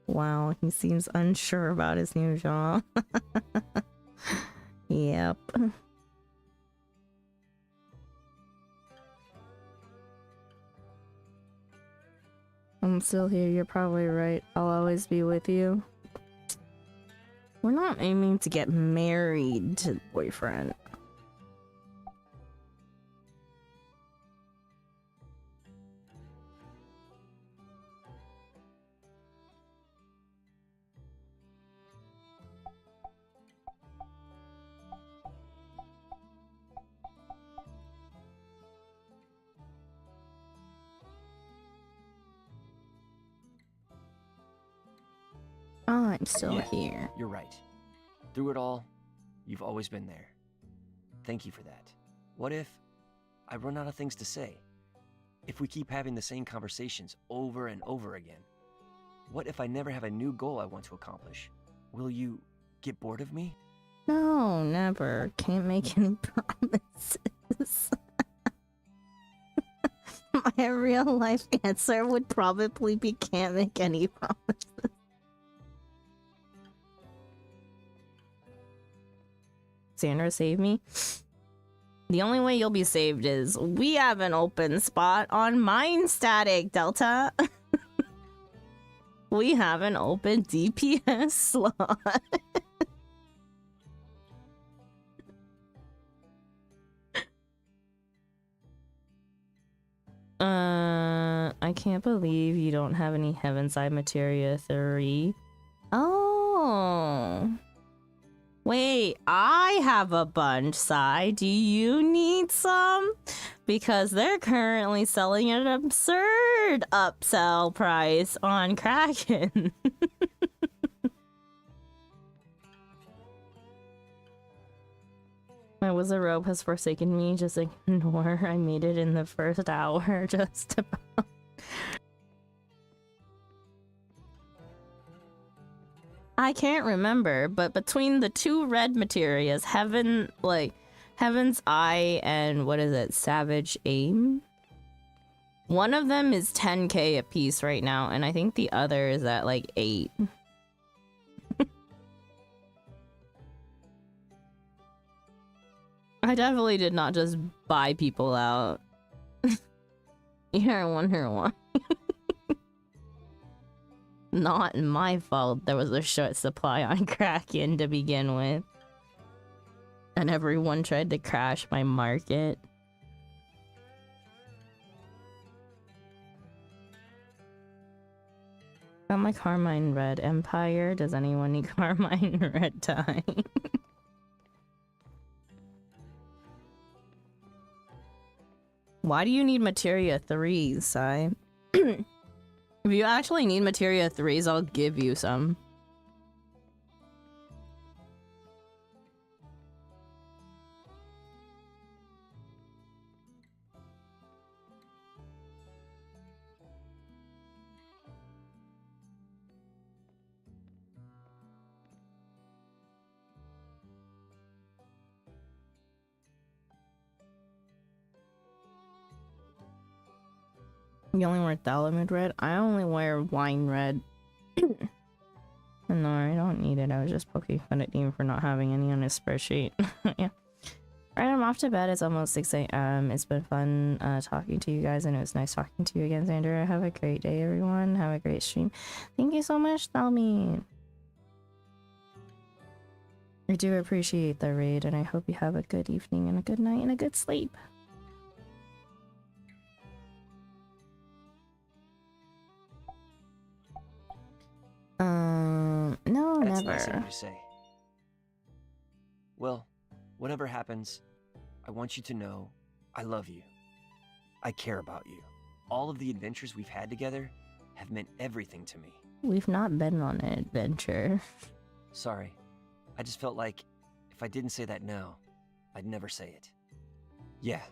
Wow, he seems unsure about his new job. Yep. I'm still here, you're probably right. I'll always be with you. We're not aiming to get married to the boyfriend. I'm still Yeah, here. You're right. Through it all, you've always been there. Thank you for that. What if I run out of things to say? If we keep having the same conversations over and over again? What if I never have a new goal I want to accomplish? Will you get bored of me? No, never. Can't make any promises. My real life answer would probably be can't make any promises. Sandra, save me. The only way you'll be saved is we have an open spot on Mind Static, Delta. We have an open DPS slot. I can't believe you don't have any Heavenside Materia 3. Oh. Wait, I have a bunch, Sai. Do you need some? Because they're currently selling at an absurd upsell price on Kraken. My wizard robe has forsaken me. Just ignore. I made it in the first hour. Just about. I can't remember, but between the two red materias, Heaven's Eye and what is it, Savage Aim? One of them is 10k a piece right now, and I think the other is at like 8. I definitely did not just buy people out. Yeah, I wonder why. Not my fault there was a short supply on Kraken to begin with. And everyone tried to crash my market. Got my Carmine Red Empire. Does anyone need Carmine Red Tie? Why do you need Materia 3s, Sai? If you actually need Materia 3s, I'll give you some. You only wear Thalamid Red? I only wear Wine Red. No, I don't need it. I was just poking fun at Dean for not having any on his spreadsheet. Yeah. Alright, I'm off to bed. It's almost 6 a.m. It's been fun talking to you guys, and it was nice talking to you again, Xander. Have a great day, everyone. Have a great stream. Thank you so much, Thalmi. I do appreciate the raid, and I hope you have a good evening and a good night and a good sleep. No, That's never. nice of you to say. Well, whatever happens, I want you to know I love you. I care about you. All of the adventures we've had together have meant everything to me. We've not been on an adventure. Sorry. I just felt like if I didn't say that now, I'd never say it. Yeah,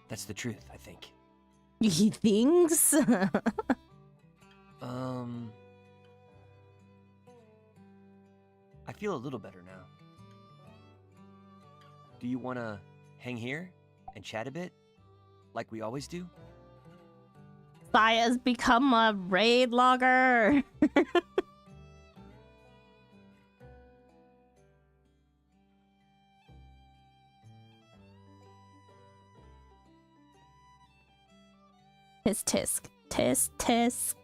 that's the truth, I think. He thinks? I feel a little better now. Do you want to hang here and chat a bit? Like we always do? Saya's become a raid logger. His tisk. Tisk.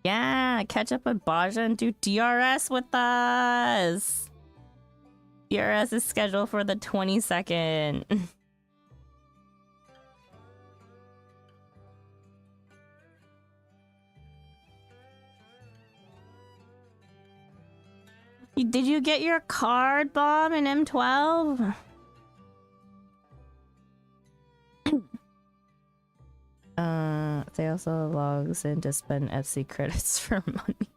Yeah, catch up with Baja and do DRS with us. DRS is scheduled for the 22nd. Did you get your card, Bomb, in M12? They also logs in to spend FC credits for money.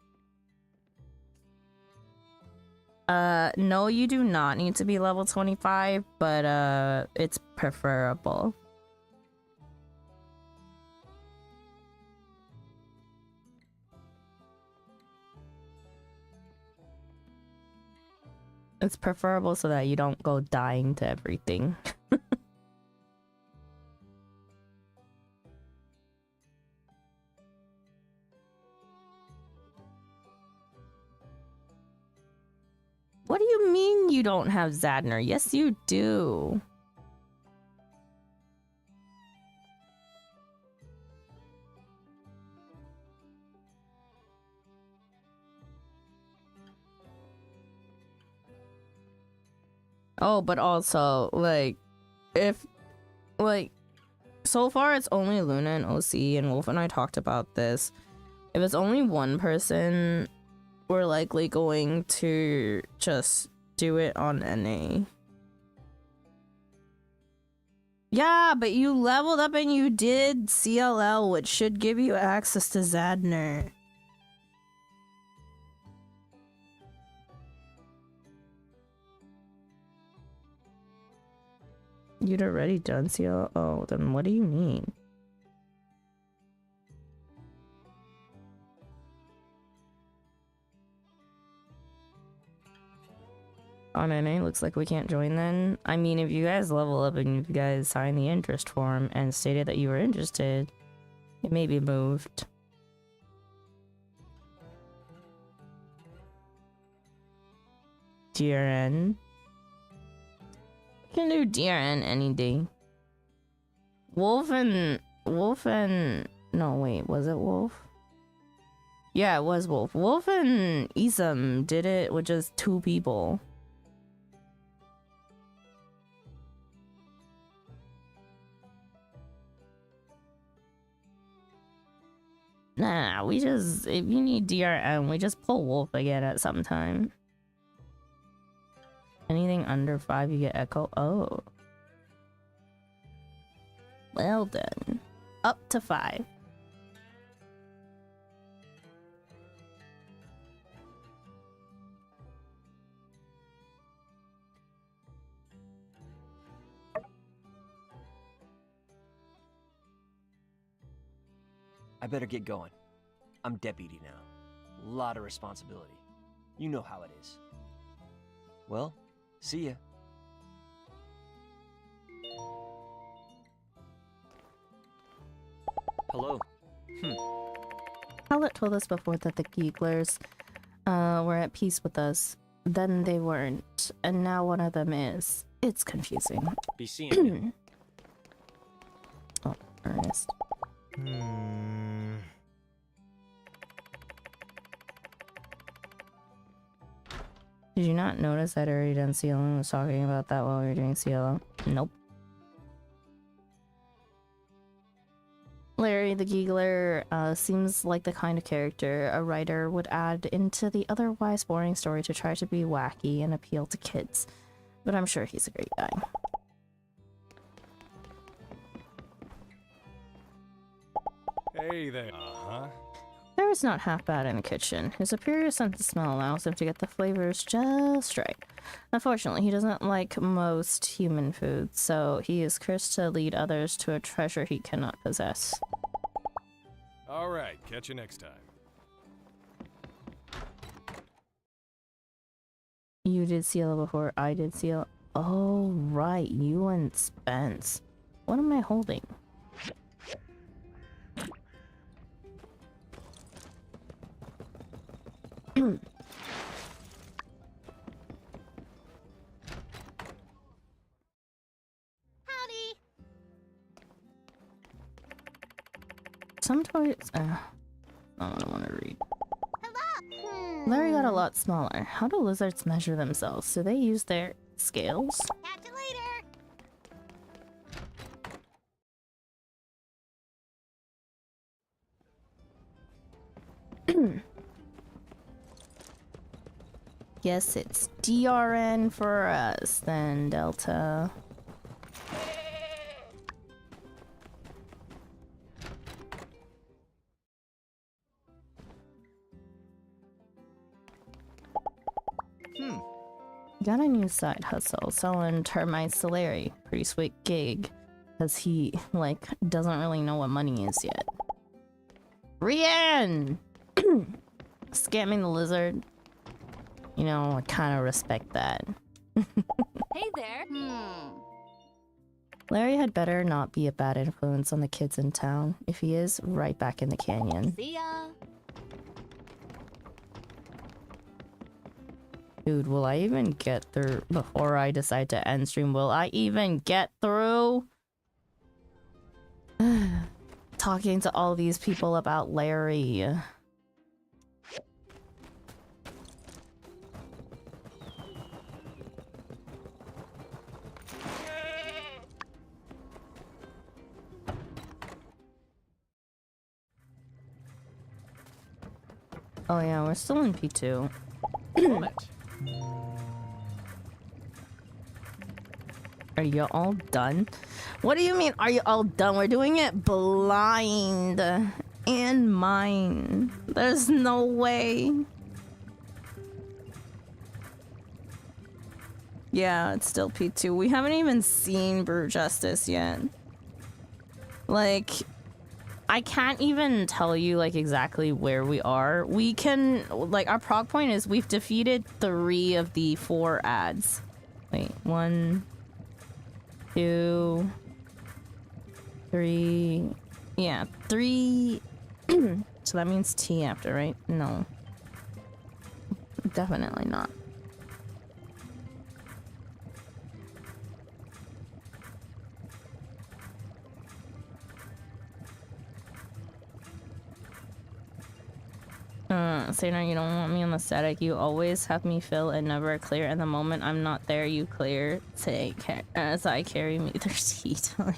No, you do not need to be level 25, but it's preferable. It's preferable so that you don't go dying to everything. What do you mean you don't have Zadner? Yes, you do. Oh, but also, like, if, like, so far it's only Luna and OC, and Wolf and I talked about this. If it's only one person, we're likely going to just do it on NA. Yeah, but you leveled up and you did CLL, which should give you access to Zadner. You'd already done CLL? Oh, then what do you mean? On NA, looks like we can't join then. I mean, if you guys level up and you guys sign the interest form and stated that you were interested, it may be moved. DRN. We can do DRN any day. Wolf and... No, wait, was it Wolf? Yeah, it was Wolf. Wolf and Isam did it with just 2 people. Nah, we just, if you need DRM, we just pull Wolf again at some time. Anything under 5, you get Echo. Oh. Well done. Up to 5. I better get going. I'm deputy now. Lot of responsibility. You know how it is. Well, see ya. Hello. Howlett told us before that the Geeglers were at peace with us. Then they weren't, and now one of them is. It's confusing. Be seeing you. Oh, Ernest. Did you not notice that I already done CLO and was talking about that while we were doing CLO? Nope. Larry the Geegler seems like the kind of character a writer would add into the otherwise boring story to try to be wacky and appeal to kids. But I'm sure he's a great guy. Hey there. Larry's not half bad in the kitchen. His superior sense of smell allows him to get the flavors just right. Unfortunately, he doesn't like most human foods, so he is cursed to lead others to a treasure he cannot possess. All right, catch you next time. You did CLO before I did CLO. Oh, right. You and Spence. What am I holding? Some toys. Not what I want to read. Larry got a lot smaller. How do lizards measure themselves? Do they use their scales? Catch you later. Guess it's DRN for us then, Delta. Got a new side hustle, selling termites to Larry. Pretty sweet gig, because he, like, doesn't really know what money is yet. Rian! Scamming the lizard. You know, I kind of respect that. Hey there. Larry had better not be a bad influence on the kids in town. If he is, right back in the canyon. See ya. Dude, will I even get through before I decide to end stream? Will I even get through? Talking to all these people about Larry. Oh yeah, we're still in P2. Are you all done? What do you mean, are you all done? We're doing it blind. And mine. There's no way. Yeah, it's still P2. We haven't even seen Brew Justice yet. Like, I can't even tell you, like, exactly where we are. We can, like, our prog point is we've defeated 3 of the 4 ads. Wait, 1, 2, 3. Yeah, 3. So that means T after, right? No. Definitely not. Saner, you don't want me on the static. You always have me fill and never clear. And the moment I'm not there, you clear. As I carry me through tea time.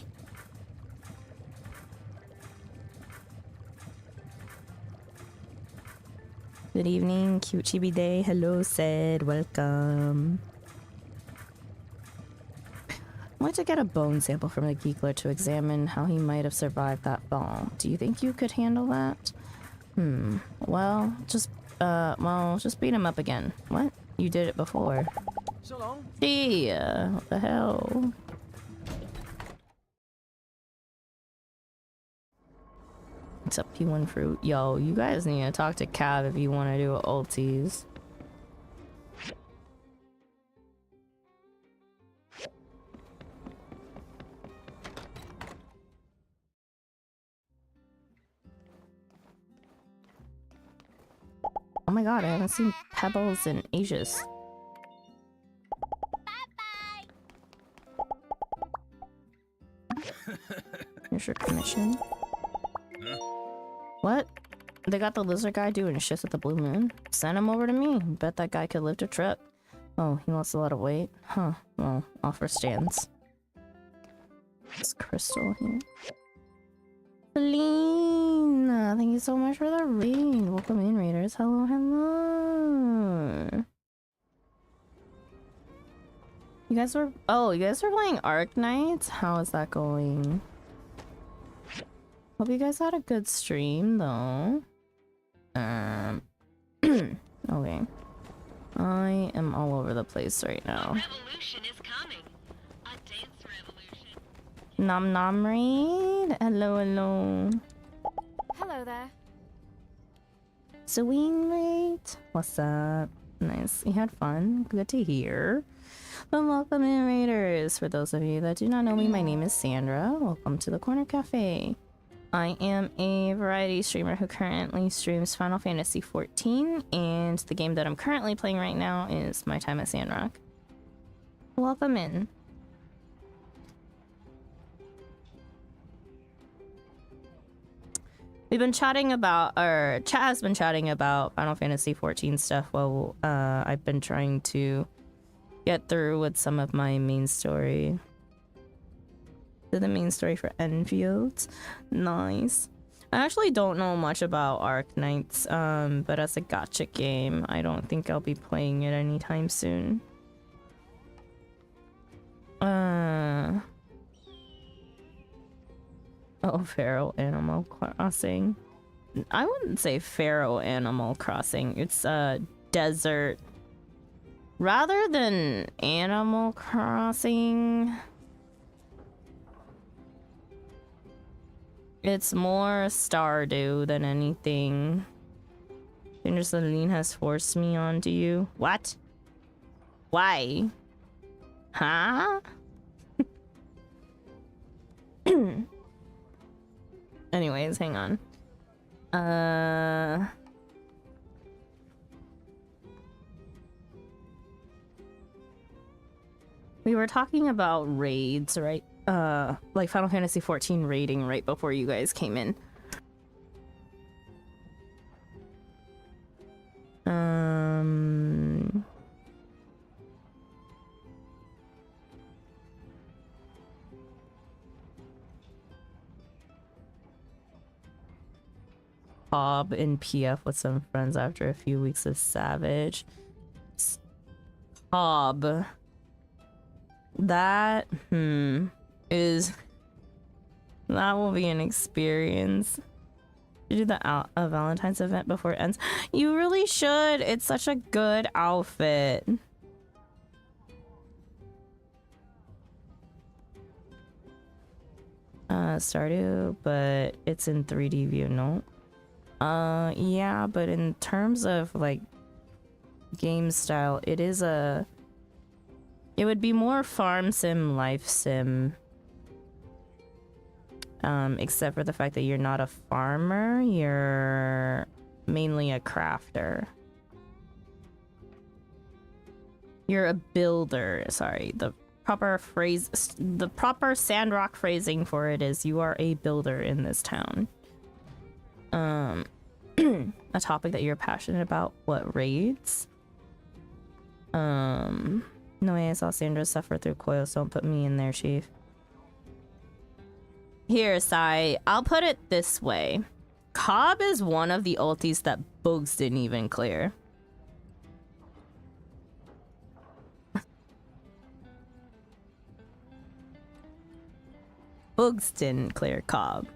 Good evening, cute chibi day. Hello, said. Welcome. I want to get a bone sample from the Geekler to examine how he might have survived that fall. Do you think you could handle that? Well, just beat him up again. What? You did it before. So long. Gee, what the hell? It's a P1 fruit. Yo, you guys need to talk to Cav if you want to do ulties. Oh my god, I haven't seen Pebbles in ages. Here's your commission. What? They got the lizard guy doing shit at the Blue Moon? Send him over to me. Bet that guy could lift a trip. Oh, he lost a lot of weight? Huh. Well, offer stands. This crystal here. Feline! Thank you so much for the raid. Welcome in, raiders. Hello, hello. You guys were playing Arc Knights? How is that going? Hope you guys had a good stream though. Okay. I am all over the place right now. Revolution is coming. A dance revolution. Nom nom raid. Hello, hello. Hello there. Swing raid. What's up? Nice. You had fun. Good to hear. Well, welcome in, raiders. For those of you that do not know me, my name is Sandra. Welcome to the Corner Cafe. I am a variety streamer who currently streams Final Fantasy XIV, and the game that I'm currently playing right now is My Time at Sandrock. Welcome in. We've been chatting about, or chat has been chatting about Final Fantasy 14 stuff while I've been trying to get through with some of my main story. Did the main story for Enfields. Nice. I actually don't know much about Arc Knights, but as a gacha game, I don't think I'll be playing it anytime soon. Oh, Feral Animal Crossing. I wouldn't say Feral Animal Crossing. It's desert. Rather than Animal Crossing, it's more Stardew than anything. Ginger Celine has forced me onto you. What? Why? Huh? Anyways, hang on. We were talking about raids, right? Like Final Fantasy 14 raiding right before you guys came in. Hob in PF with some friends after a few weeks of Savage. Hob. That, is... That will be an experience. You do the Valentine's event before it ends. You really should. It's such a good outfit. Stardew, but it's in 3D view, no? Yeah, but in terms of like game style, it would be more farm sim, life sim. Except for the fact that you're not a farmer, you're mainly a crafter. You're a builder, sorry. The proper Sandrock phrasing for it is you are a builder in this town. A topic that you're passionate about, what, raids? No way I saw Sandra suffer through coils, don't put me in there, chief. Here, Sai, I'll put it this way. Cobb is one of the ultis that Bugs didn't even clear. Bugs didn't clear Cobb.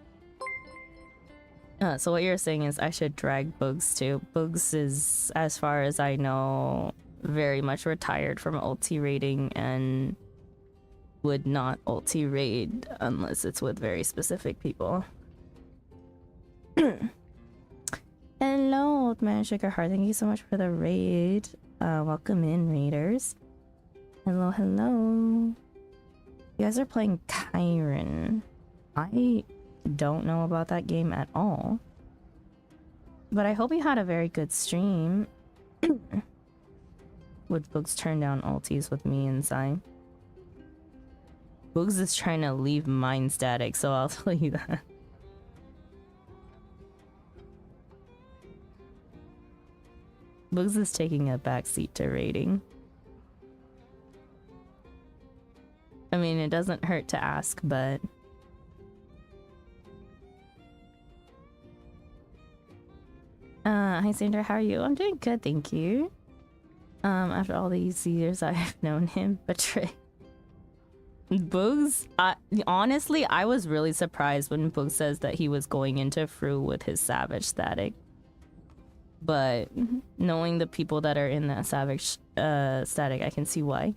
So what you're saying is I should drag Bugs too. Bugs is, as far as I know, very much retired from ulti raiding and would not ulti raid unless it's with very specific people. Hello, Old Man Sugarheart. Thank you so much for the raid. Welcome in, raiders. Hello, hello. You guys are playing Kyron. I don't know about that game at all. But I hope you had a very good stream. Would Boogs turn down ultis with me inside? Boogs is trying to leave Mind Static, so I'll tell you that. Boogs is taking a backseat to raiding. I mean, it doesn't hurt to ask, but... Hi Sandra, how are you? I'm doing good, thank you. After all these years I've known him, betray. Boogs, honestly, I was really surprised when Boogs says that he was going into Fru with his Savage static. But knowing the people that are in that Savage static, I can see why.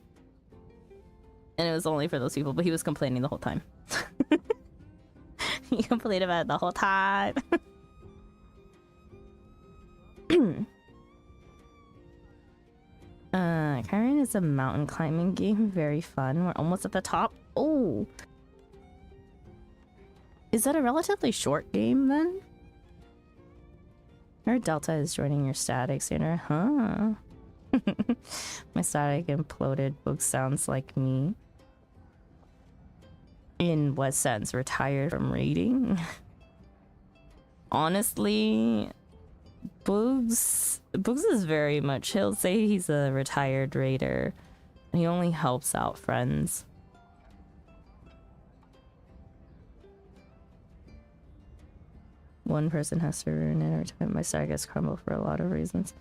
And it was only for those people, but he was complaining the whole time. He complained about it the whole time. Kyron is a mountain climbing game. Very fun. We're almost at the top. Oh! Is that a relatively short game then? Or Delta is joining your static sooner, huh? My static imploded. Book sounds like me. In what sense? Retired from raiding? honestly, Boogs is very much, he'll say he's a retired raider. And he only helps out friends. One person has to ruin it every time. My side gets crumbled for a lot of reasons.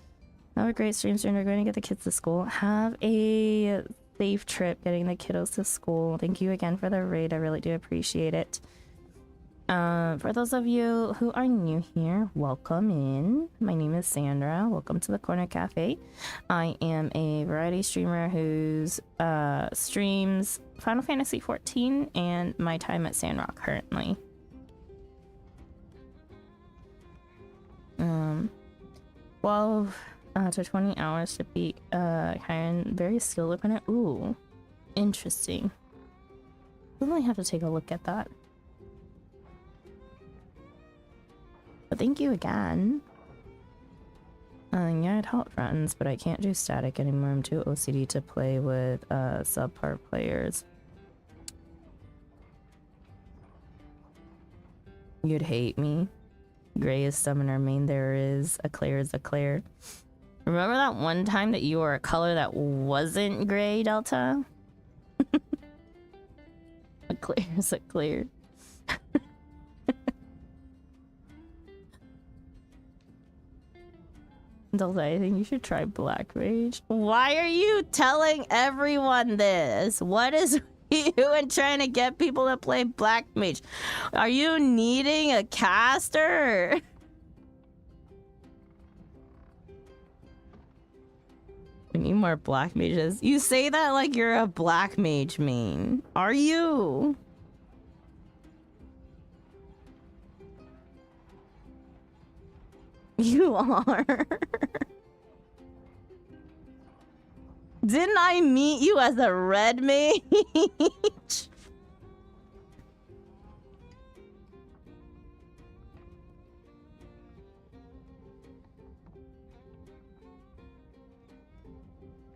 Have a great stream soon. We're going to get the kids to school. Have a safe trip getting the kiddos to school. Thank you again for the raid. I really do appreciate it. For those of you who are new here, welcome in. My name is Sandra. Welcome to the Corner Cafe. I am a variety streamer who's streams Final Fantasy XIV and my time at Sandrock currently. 12 to 20 hours to beat Kyron. Very skilled opponent. Ooh, interesting. We'll really have to take a look at that. But thank you again. Yeah, I'd help friends, but I can't do static anymore. I'm too OCD to play with subpar players. You'd hate me. Gray is summoner main. There is a clear is a clear. Remember that one time that you were a color that wasn't gray, Delta? A clear is a clear. Delta, I think you should try Black Mage. Why are you telling everyone this? What is you and trying to get people to play Black Mage? Are you needing a caster? We need more Black Mages. You say that like you're a Black Mage main. Are you? You are. Didn't I meet you as a red mage?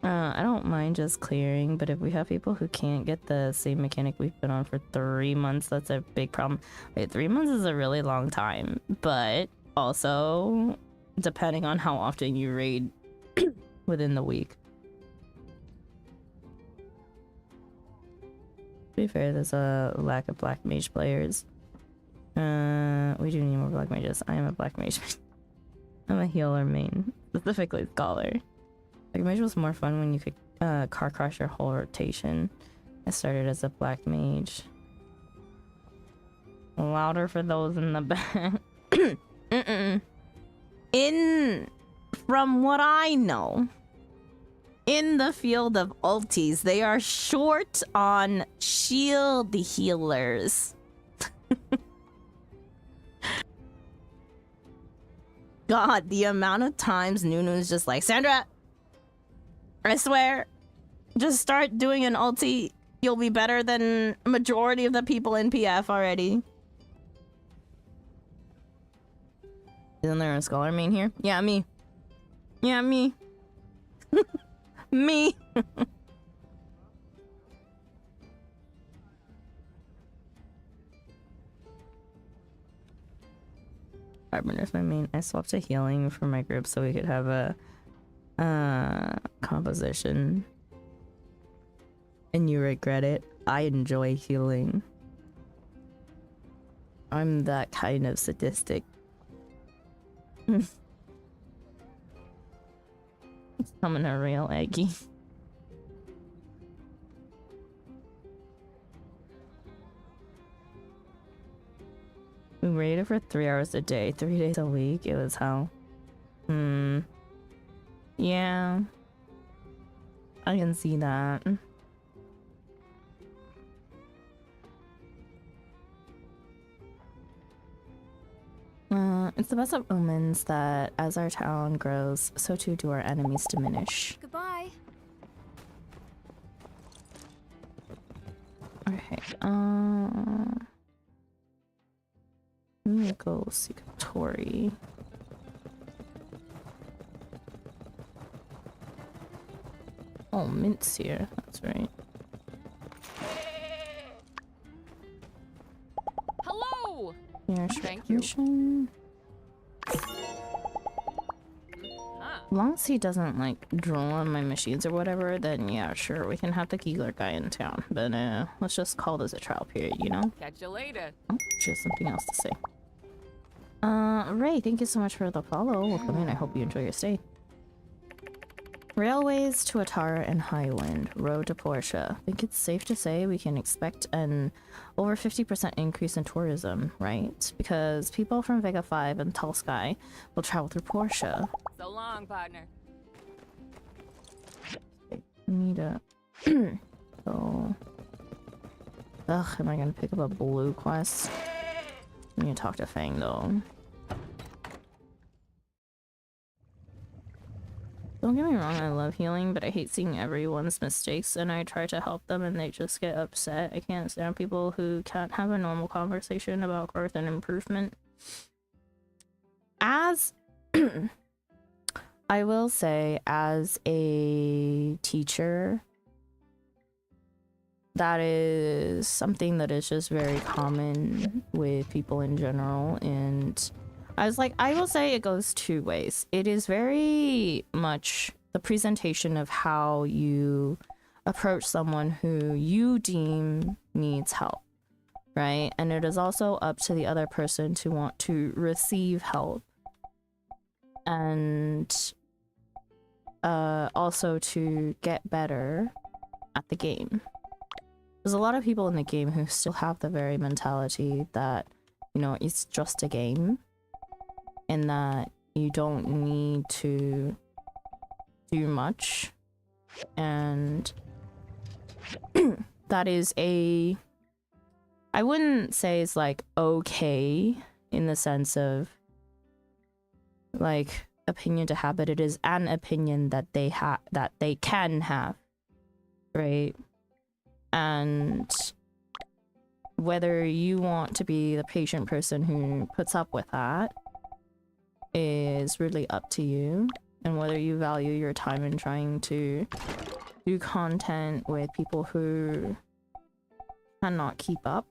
I don't mind just clearing, but if we have people who can't get the same mechanic we've been on for 3 months, that's a big problem. Wait, 3 months is a really long time, but also depending on how often you raid within the week. To be fair, there's a lack of Black Mage players. We do need more Black Mages. I am a Black Mage. I'm a healer main, specifically Scholar. Black Mage was more fun when you could car crush your whole rotation. I started as a Black Mage. Louder for those in the back. From what I know, in the field of ultis, they are short on shield healers. God, the amount of times Nunu's just like, Sandra, I swear, just start doing an ulti. You'll be better than a majority of the people in PF already. Isn't there a scholar main here? Yeah, me. Yeah, me. Me. Harbinger's my main. I swapped to healing for my group so we could have a composition. And you regret it. I enjoy healing. I'm that kind of sadistic. Summon a real eggy. We raided for 3 hours a day, 3 days a week. It was hell. Yeah. I can see that. It's the best of omens that as our town grows, so too do our enemies diminish. Goodbye. Okay, let me go see Tori. Oh, Mint's here. That's right. Hello. Here, Thank you. mission. long as he doesn't like drool on my machines or whatever, then yeah, sure, we can have the Keeler guy in town. But let's just call this a trial period, you know? Catch you later. Oh, she has something else to say. Ray, thank you so much for the follow. Welcome in. I hope you enjoy your stay. Railways to Atara and Highwind. Road to Portia. I think it's safe to say we can expect an over 50% increase in tourism, right? Because people from Vega 5 and Tall Sky will travel through Portia. So long, partner. Need a... so... Ugh, am I gonna pick up a blue quest? I need to talk to Fang, though. Don't get me wrong, I love healing, but I hate seeing everyone's mistakes, and I try to help them and they just get upset. I can't stand people who can't have a normal conversation about growth and improvement. As... I will say, as a teacher, that is something that is just very common with people in general, and I will say it goes two ways. It is very much the presentation of how you approach someone who you deem needs help, right? And it is also up to the other person to want to receive help, and also to get better at the game. There's a lot of people in the game who still have the very mentality that, you know, it's just a game, and that you don't need to do much, and that is a... I wouldn't say it's like okay in the sense of like opinion to have, but it is an opinion that they can have, right? And whether you want to be the patient person who puts up with that is really up to you, and whether you value your time in trying to do content with people who cannot keep up.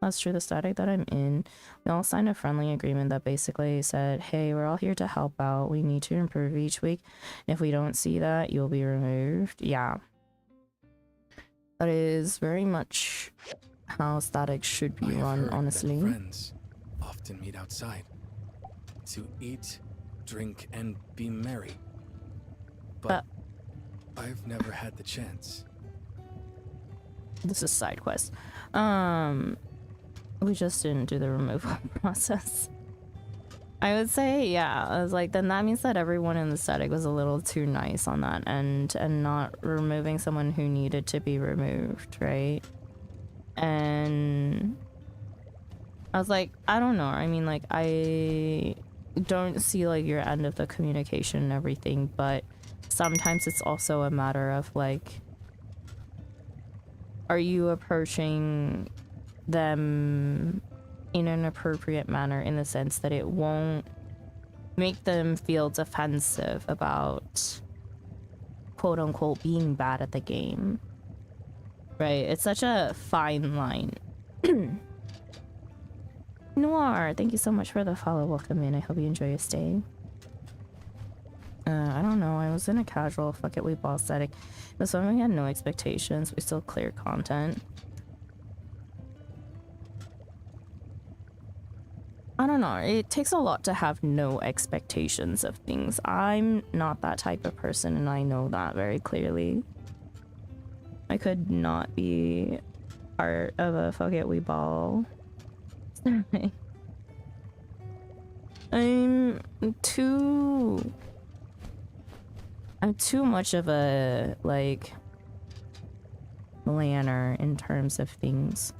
That's true. The static that I'm in, we all signed a friendly agreement that basically said, hey, we're all here to help out, we need to improve each week, and if we don't see that, you'll be removed. Yeah, that is very much how static should be run, honestly. Friends often meet outside to eat, drink, and be merry. But I've never had the chance. This is side quest. We just didn't do the removal process. I would say, yeah, I was like, then that means that everyone in the static was a little too nice on that end and not removing someone who needed to be removed, right? And I was like, I don't know. I mean, like, I don't see like your end of the communication and everything, but sometimes it's also a matter of like, are you approaching them in an appropriate manner, in the sense that it won't make them feel defensive about quote unquote being bad at the game, right? It's such a fine line. Noir, thank you so much for the follow. Welcome in. I hope you enjoy your stay. I don't know, I was in a casual fuck it we ball static, but so we had no expectations. We still clear content. I don't know, it takes a lot to have no expectations of things. I'm not that type of person, and I know that very clearly. I could not be part of a fuck it we ball. I'm too much of a, like, planner in terms of things.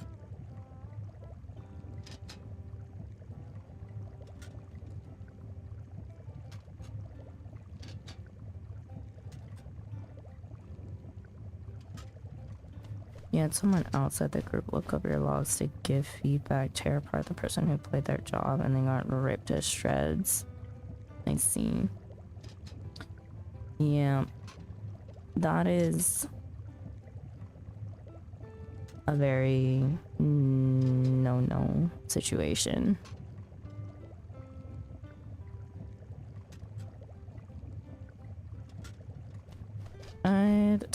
Yeah, someone outside the group look up your logs to give feedback, tear apart the person who played their job, and they got ripped to shreds. I see. Yeah, that is a very no-no situation.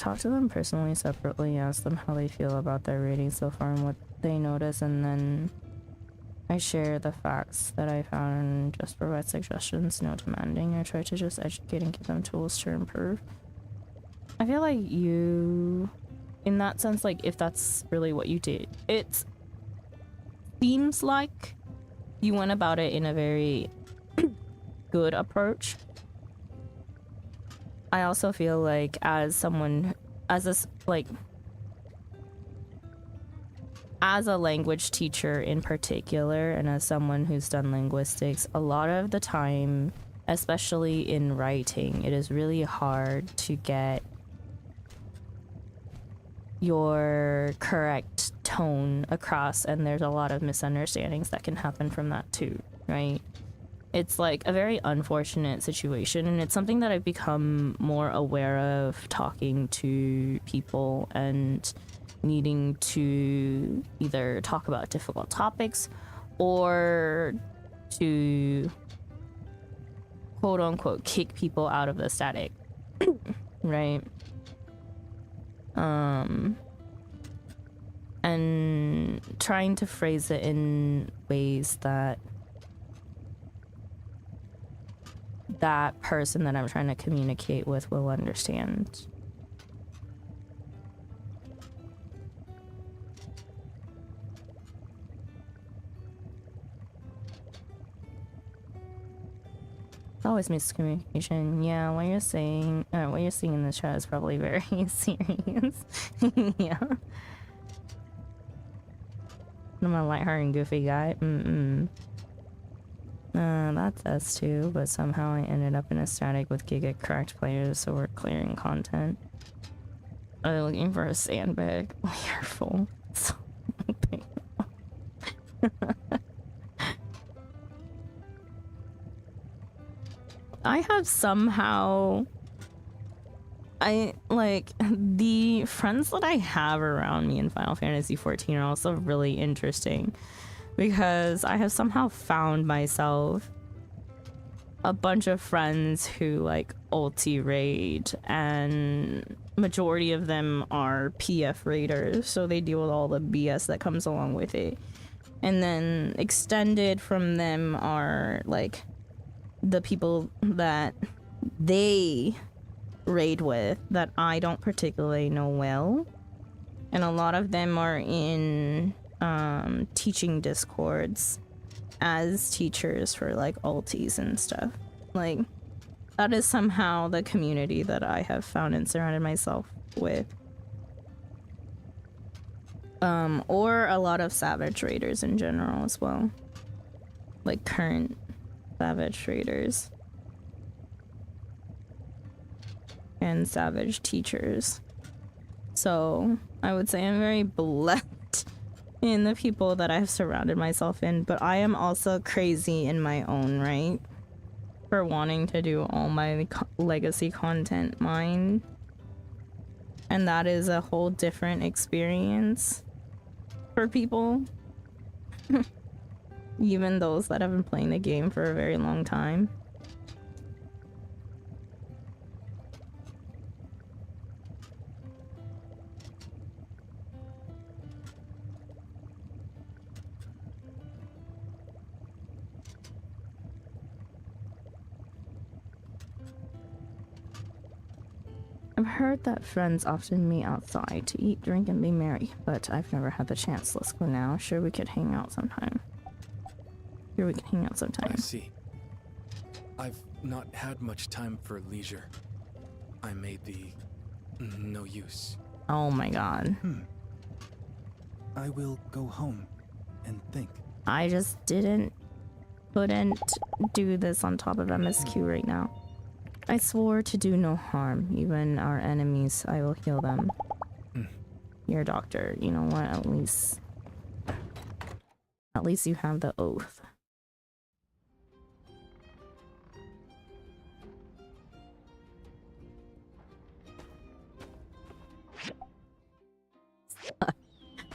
talk to them personally separately, ask them how they feel about their rating so far and what they notice, and then I share the facts that I found and just provide suggestions, no demanding. I try to just educate and give them tools to improve. I feel like you, in that sense, like if that's really what you did, it seems like you went about it in a very good approach. I also feel like as someone, as a language teacher in particular, and as someone who's done linguistics, a lot of the time, especially in writing, it is really hard to get your correct tone across, and there's a lot of misunderstandings that can happen from that too, right? It's like a very unfortunate situation, and it's something that I've become more aware of talking to people and needing to either talk about difficult topics or to quote unquote kick people out of the static, right? And trying to phrase it in ways that that person that I'm trying to communicate with will understand. Always miscommunication. Yeah, what you're saying, what you're seeing in the chat is probably very serious. Yeah. I'm a lighthearted and goofy guy. That's us too, but somehow I ended up in a static with Giga correct players, so we're clearing content. Are they looking for a sandbag? We are full. So I have somehow, the friends that I have around me in Final Fantasy XIV are also really interesting, because I have somehow found myself a bunch of friends who like ulti raid, and majority of them are PF raiders, so they deal with all the BS that comes along with it. And then extended from them are like the people that they raid with that I don't particularly know well, and a lot of them are in teaching discords as teachers for like ultis and stuff. Like that is somehow the community that I have found and surrounded myself with. Or a lot of savage raiders in general as well, like current savage traders and savage teachers. So I would say I'm very blessed in the people that I've surrounded myself in, but I am also crazy in my own right for wanting to do all my legacy content mine, and that is a whole different experience for people. Even those that have been playing the game for a very long time. I've heard that friends often meet outside to eat, drink, and be merry, but I've never had the chance. Let's go now. Sure, we could hang out sometime. Sure, we can hang out sometime. I see. I've not had much time for leisure. I may be no use. Oh my god. I will go home and think. I just couldn't do this on top of MSQ right now. I swore to do no harm. Even our enemies, I will heal them. You're a doctor. You know what? At least you have the oath.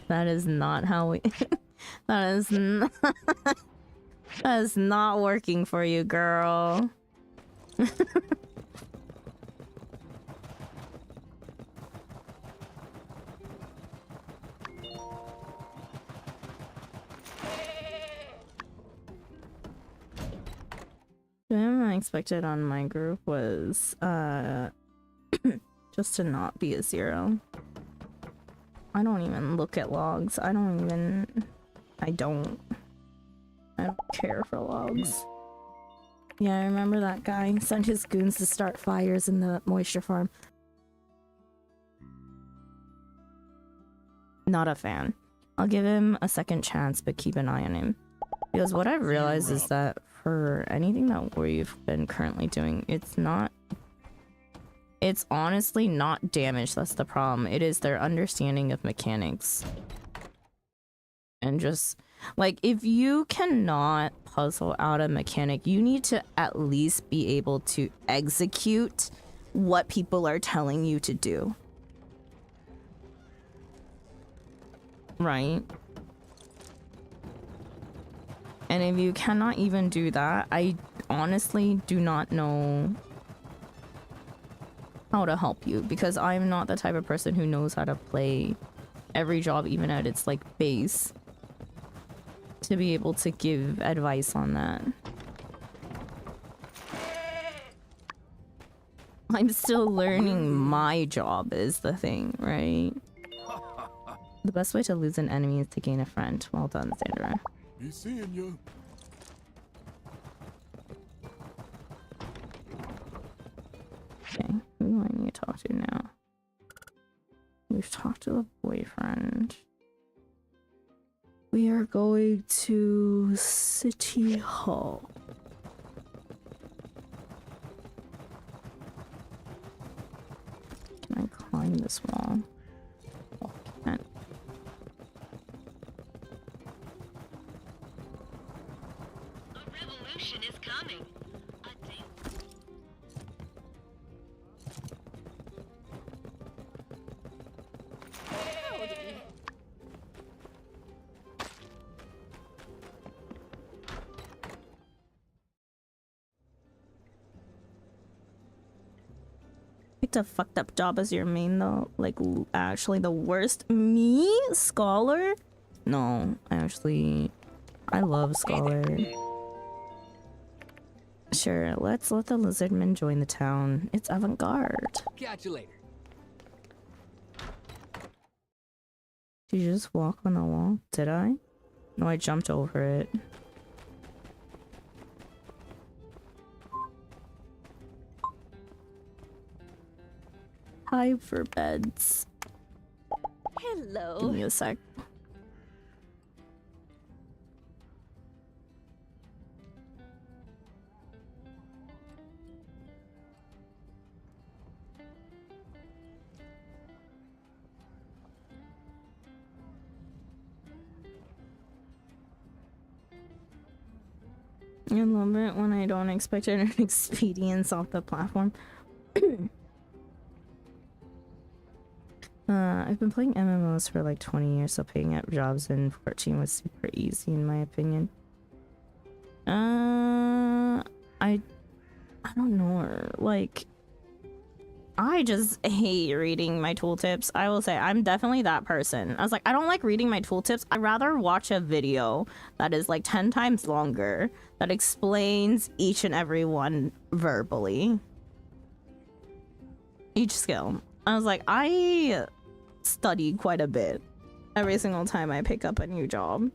That is not how we... that is not... that is not working for you, girl. The minimum I expected on my group was just to not be a 0. I don't even look at logs. I don't care for logs. Yeah, I remember that guy sent his goons to start fires in the moisture farm. Not a fan. I'll give him a second chance, but keep an eye on him. Because what I've realized is that for anything that we've been currently doing, it's honestly not damage that's the problem. It is their understanding of mechanics. And just, like, if you cannot puzzle out a mechanic, you need to at least be able to execute what people are telling you to do. Right? And if you cannot even do that, I honestly do not know how to help you, because I'm not the type of person who knows how to play every job even at its like base to be able to give advice on that. I'm still learning my job is the thing, right? The best way to lose an enemy is to gain a friend. Well done, Sandra. Be seeing you. Okay, who do I need to talk to now? We've talked to the boyfriend. We are going to City Hall. Can I climb this wall? Oh, I can't. A revolution is coming. A dance. Picked a fucked up job as your main though. Like, actually the worst. Me? Scholar? No, I love Scholar. Sure, let's let the lizardmen join the town. It's avant-garde. Catch you later. Did you just walk on the wall? Did I? No, I jumped over it. Time for beds. Hello. Give me a sec. I love it when I don't expect an experience off the platform. I've been playing MMOs for like 20 years, so picking up jobs in 14 was super easy in my opinion. I don't know, like, I just hate reading my tooltips. I will say I'm definitely that person. I was like, I don't like reading my tooltips. I'd rather watch a video that is like 10 times longer that explains each and every one verbally. Each skill. I was like, I study quite a bit every single time I pick up a new job.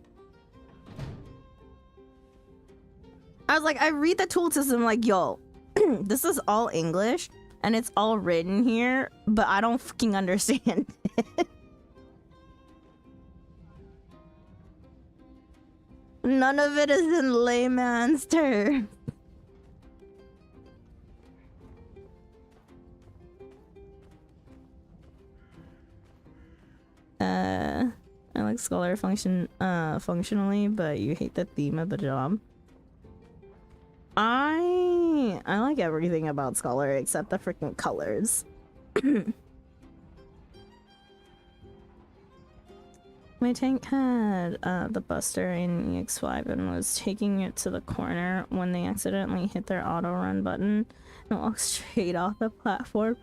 I was like, I read the tooltips and I'm like, yo, this is all English. And it's all written here, but I don't fucking understand it. None of it is in layman's terms. I like Scholar functionally, but you hate the theme of the job. I like everything about Scholar except the freaking colors. My tank had the Buster in EX5 and was taking it to the corner when they accidentally hit their auto run button and walked straight off the platform.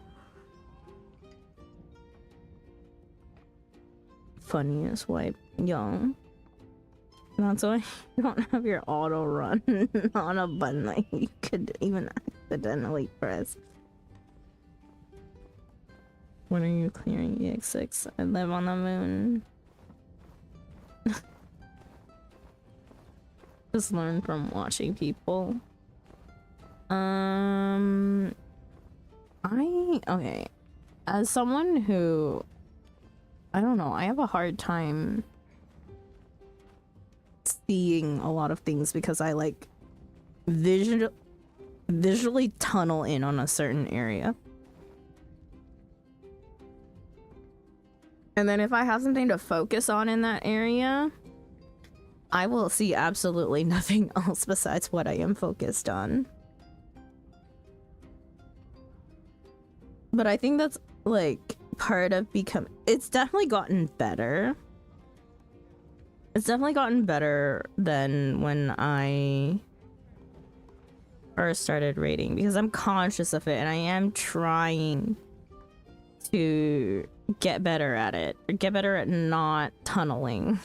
Funniest wipe, young. That's why you don't have your auto run on a button that you could even accidentally press. When are you clearing EX6? I live on the moon. Just learn from watching people. Okay. As someone who, I don't know, I have a hard time seeing a lot of things because I like visually tunnel in on a certain area. And then if I have something to focus on in that area, I will see absolutely nothing else besides what I am focused on. But I think that's like part of it's definitely gotten better. It's definitely gotten better than when I first started raiding because I'm conscious of it and I am trying to get better at it, or get better at not tunneling.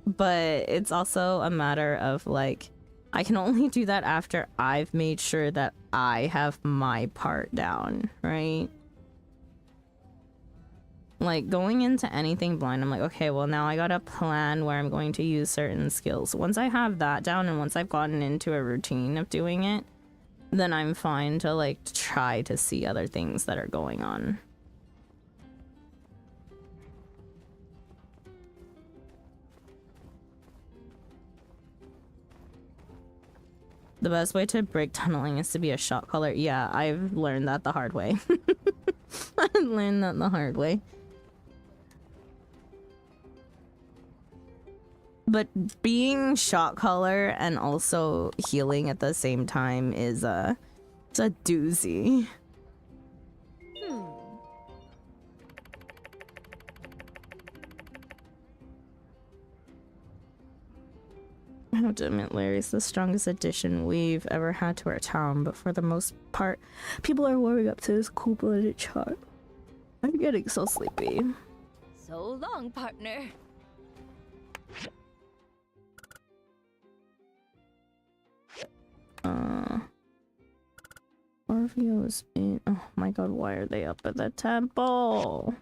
But it's also a matter of like, I can only do that after I've made sure that I have my part down, right? Like going into anything blind, I'm like, okay, well now I got a plan where I'm going to use certain skills. Once I have that down and once I've gotten into a routine of doing it, then I'm fine to like try to see other things that are going on. The best way to break tunneling is to be a shot caller. Yeah, I've learned that the hard way. I've learned that the hard way. But being shot caller and also healing at the same time is it's a doozy. I have to admit, Larry's the strongest addition we've ever had to our town, but for the most part, people are warming up to this cool-blooded chart. I'm getting so sleepy. So long, partner. Orvio's in. Oh my god, why are they up at the temple?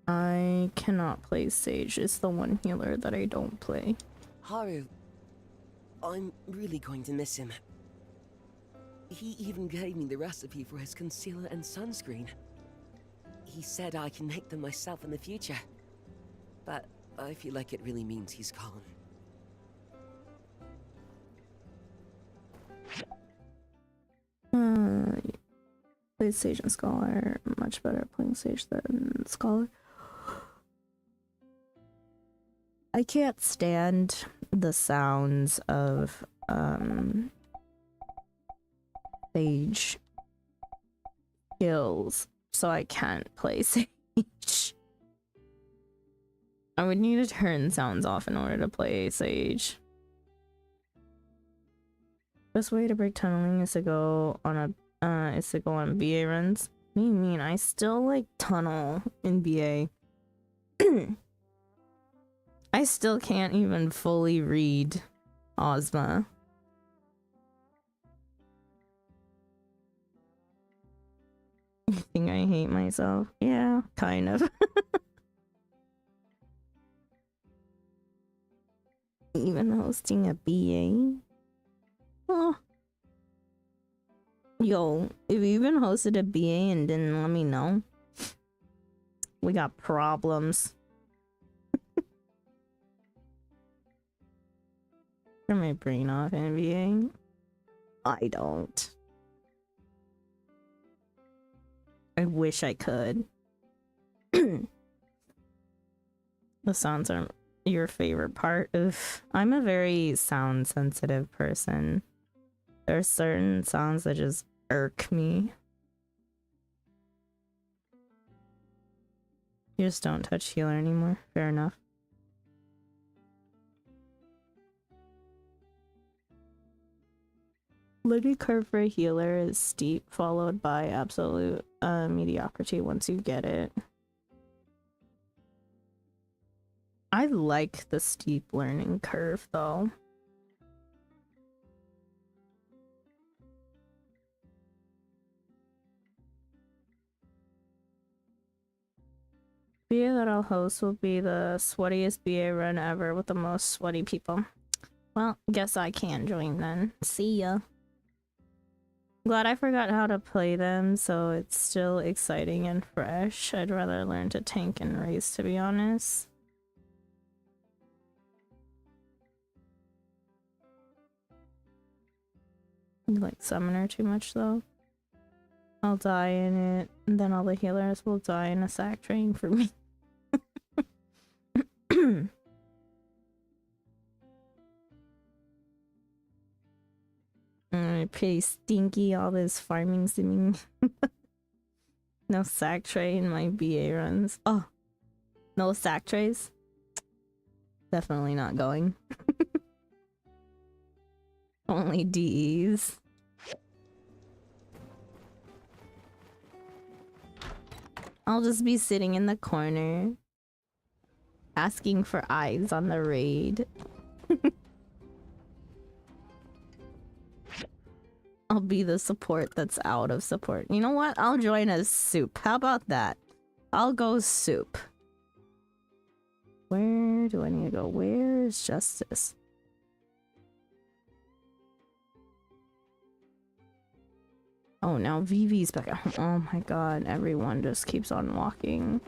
I cannot play Sage. It's the one healer that I don't play. Haru, I'm really going to miss him. He even gave me the recipe for his concealer and sunscreen. He said I can make them myself in the future. But I feel like it really means he's gone. Played Sage and Scholar. Much better at playing Sage than Scholar. I can't stand the sounds of Sage skills, so I can't play Sage. I would need to turn sounds off in order to play Sage. Best way to break tunneling is to go on BA runs. What do you mean? I still like tunnel in BA. I still can't even fully read Ozma. You think I hate myself? Yeah, kind of. Even hosting a BA? Oh. Yo, if you even hosted a BA and didn't let me know, we got problems. Turn my brain off, NBA. I don't. I wish I could. The sounds are your favorite part. Oof. I'm a very sound sensitive person. There are certain sounds that just irk me. You just don't touch healer anymore. Fair enough. Learning curve for a healer is steep, followed by absolute mediocrity once you get it. I like the steep learning curve though. BA that I'll host will be the sweatiest BA run ever with the most sweaty people. Well, guess I can join then. See ya. Glad I forgot how to play them, so it's still exciting and fresh. I'd rather learn to tank and race, to be honest. You like Summoner too much though? I'll die in it, and then all the healers will die in a sack train for me. Pretty stinky, all this farming simming. No sack tray in my BA runs. Oh, no sack trays? Definitely not going. Only Ds. I'll just be sitting in the corner asking for eyes on the raid. I'll be the support that's out of support. You know what? I'll join as soup. How about that? I'll go soup. Where do I need to go? Where's Justice? Oh, now Vivi's back at home. Oh my god, everyone just keeps on walking.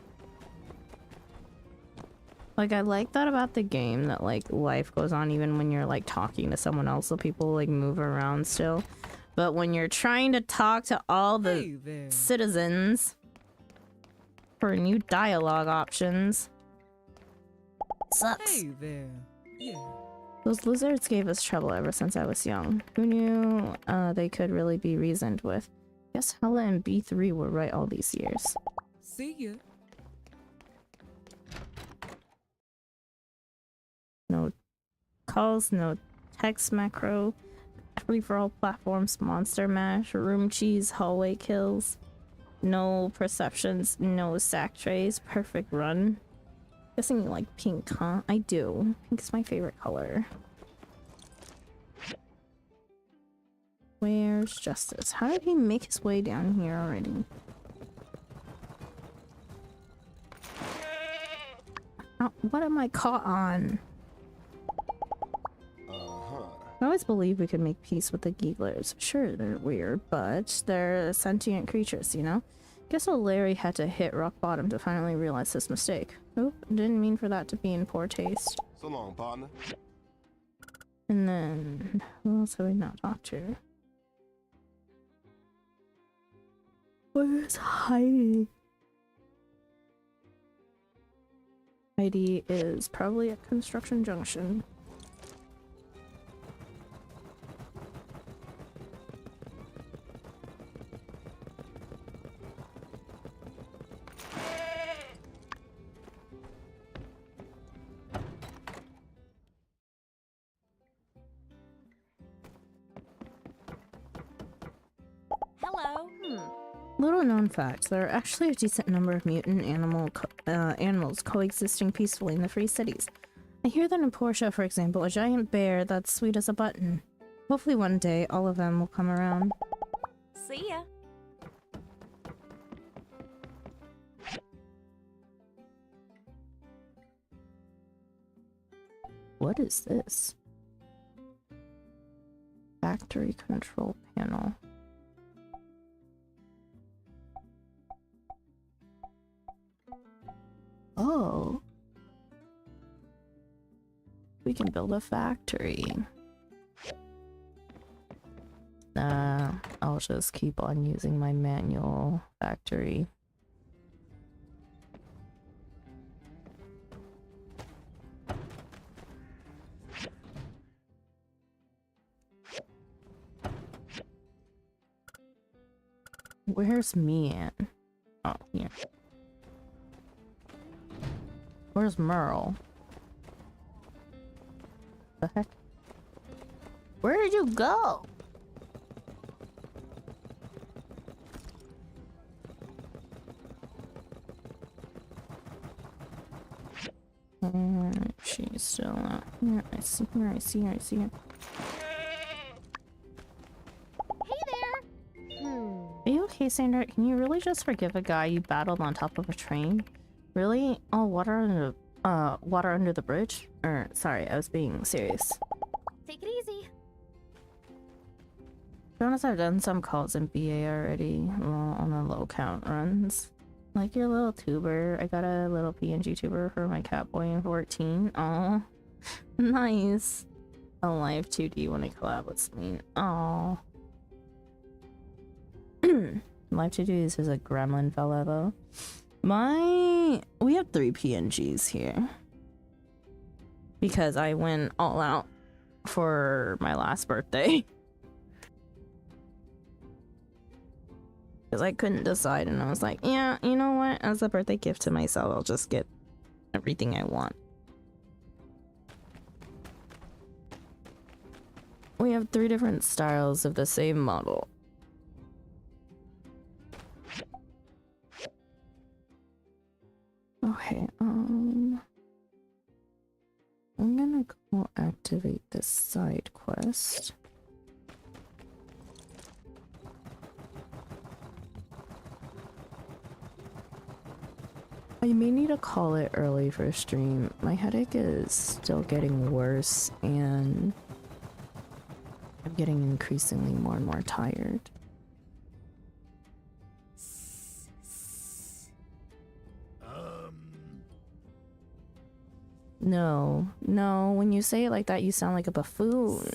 Like, I like that about the game, that like life goes on even when you're like talking to someone else, so people like move around still. But when you're trying to talk to all the citizens for new dialogue options, sucks. Hey there. Yeah. Those lizards gave us trouble ever since I was young. Who knew they could really be reasoned with? Guess Hella and B3 were right all these years. See ya. No calls, no text macro, free-for-all platforms, monster mash, room cheese, hallway kills, no perceptions, no sack trays, perfect run. Guessing you like pink, huh? I do. Pink is my favorite color. Where's Justice? How did he make his way down here already? Oh, what am I caught on? I always believed we could make peace with the Geeglers. Sure, they're weird, but they're sentient creatures, you know? Guess old Larry had to hit rock bottom to finally realize his mistake. Oop, didn't mean for that to be in poor taste. So long, partner. And then, who else have we not talked to? Where's Heidi? Heidi is probably at Construction Junction. Little known fact, there are actually a decent number of mutant animals coexisting peacefully in the free cities. I hear that in Portia, for example, a giant bear that's sweet as a button. Hopefully one day all of them will come around. See ya. What is this? Factory control panel. Oh. We can build a factory. I'll just keep on using my manual factory. Where's Mian? Oh, here. Where's Merle? The heck? Where did you go? She's still out here. I see her, I see her, I see her. Hey there. Are you okay, Sandra? Can you really just forgive a guy you battled on top of a train? Really? Oh, water under the bridge? Sorry, I was being serious. Take it easy. To be honest, I've done some calls in BA already, well, on the low count runs. Like your little tuber. I got a little PNG tuber for my Catboy in 14. Oh, nice. A live 2D when I collab with Smeen. Oh. Live 2D is a gremlin fella though. We have 3 PNGs here. Because I went all out for my last birthday. Because I couldn't decide and I was like, yeah, you know what? As a birthday gift to myself, I'll just get everything I want. We have 3 different styles of the same model. Okay, I'm gonna go activate this side quest. I may need to call it early for stream. My headache is still getting worse and I'm getting increasingly more and more tired. No, when you say it like that, you sound like a buffoon.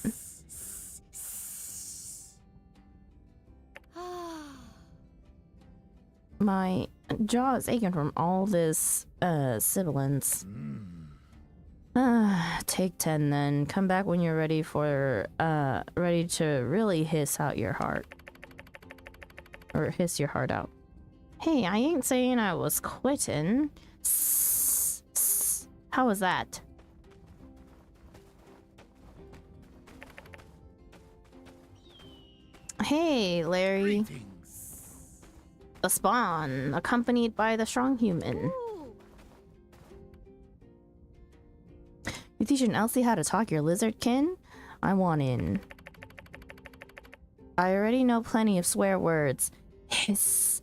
My jaw is aching from all this sibilance. Take 10 then. Come back when you're ready to really hiss out your heart. Or hiss your heart out. Hey, I ain't saying I was quitting. How was that? Hey, Larry. The spawn, accompanied by the strong human. You teaching Elsie how to talk your lizard kin? I want in. I already know plenty of swear words. Hiss.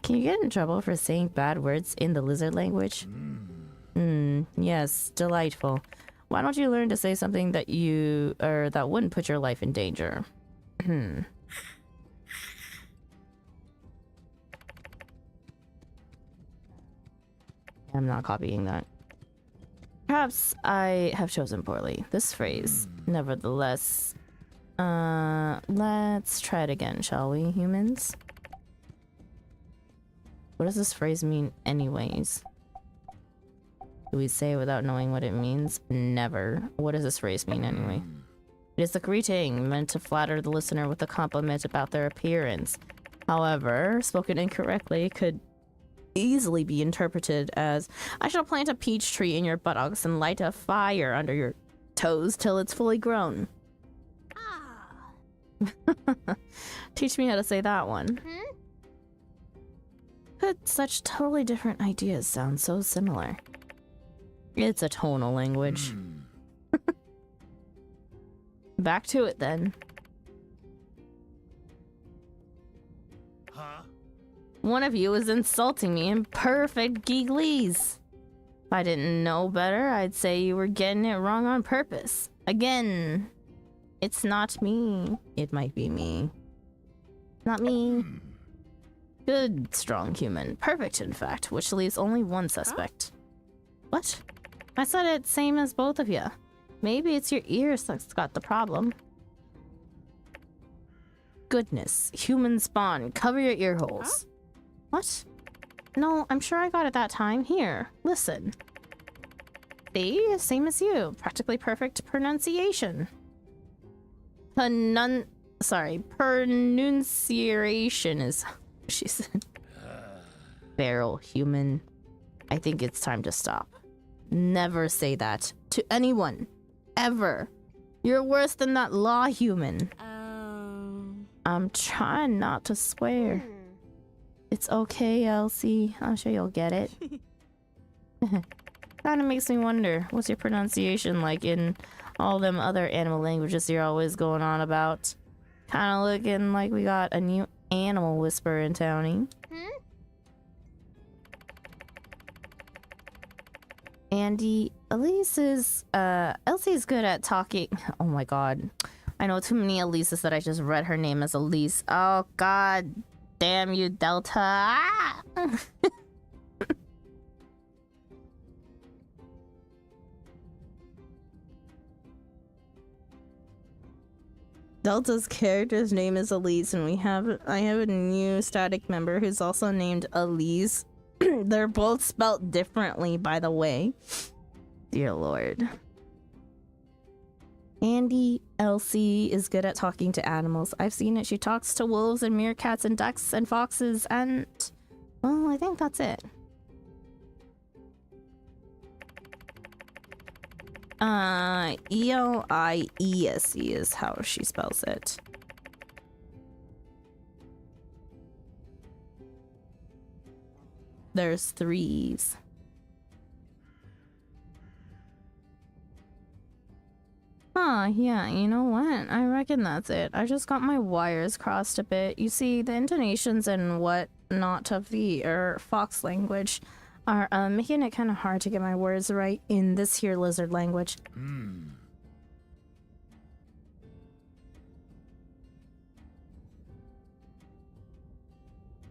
Can you get in trouble for saying bad words in the lizard language? Yes, delightful. Why don't you learn to say something that that wouldn't put your life in danger? I'm not copying that. Perhaps I have chosen poorly. This phrase, nevertheless. Let's try it again, shall we, humans? What does this phrase mean anyways? Do we say it without knowing what it means? Never. What does this phrase mean anyway? It is a greeting meant to flatter the listener with a compliment about their appearance. However, spoken incorrectly could easily be interpreted as, I shall plant a peach tree in your buttocks and light a fire under your toes till it's fully grown. Teach me how to say that one. Could such totally different ideas sound so similar? It's a tonal language. Back to it then. One of you is insulting me in perfect geeglese. If I didn't know better, I'd say you were getting it wrong on purpose. Again, it's not me. It might be me. Not me. Good, strong human. Perfect, in fact, which leaves only one suspect. What? I said it same as both of you. Maybe it's your ears that's got the problem. Goodness, human spawn, cover your ear holes. What? No, I'm sure I got it that time. Here, listen. See? Same as you. Practically perfect pronunciation. Pronunciation is... she said. Feral human. I think it's time to stop. Never say that to anyone. Ever. You're worse than that law human. I'm trying not to swear. It's okay, Elsie. I'm sure you'll get it. Kinda makes me wonder, what's your pronunciation like in all them other animal languages you're always going on about? Kinda looking like we got a new animal whisperer in townie. Andy, Elise's, Elsie's good at talking. Oh my god. I know too many Elises that I just read her name as Elise. Oh god damn you, Delta. Ah! Delta's character's name is Elise, and I have a new static member who's also named Elise. They're both spelt differently, by the way. Dear Lord. Andy, Elsie is good at talking to animals. I've seen it. She talks to wolves and meerkats and ducks and foxes and... well, I think that's it. E-L-I-E-S-E is how she spells it. There's 3s. Huh, yeah, you know what? I reckon that's it. I just got my wires crossed a bit. You see, the intonations and whatnot of the fox language are making it kind of hard to get my words right in this here lizard language.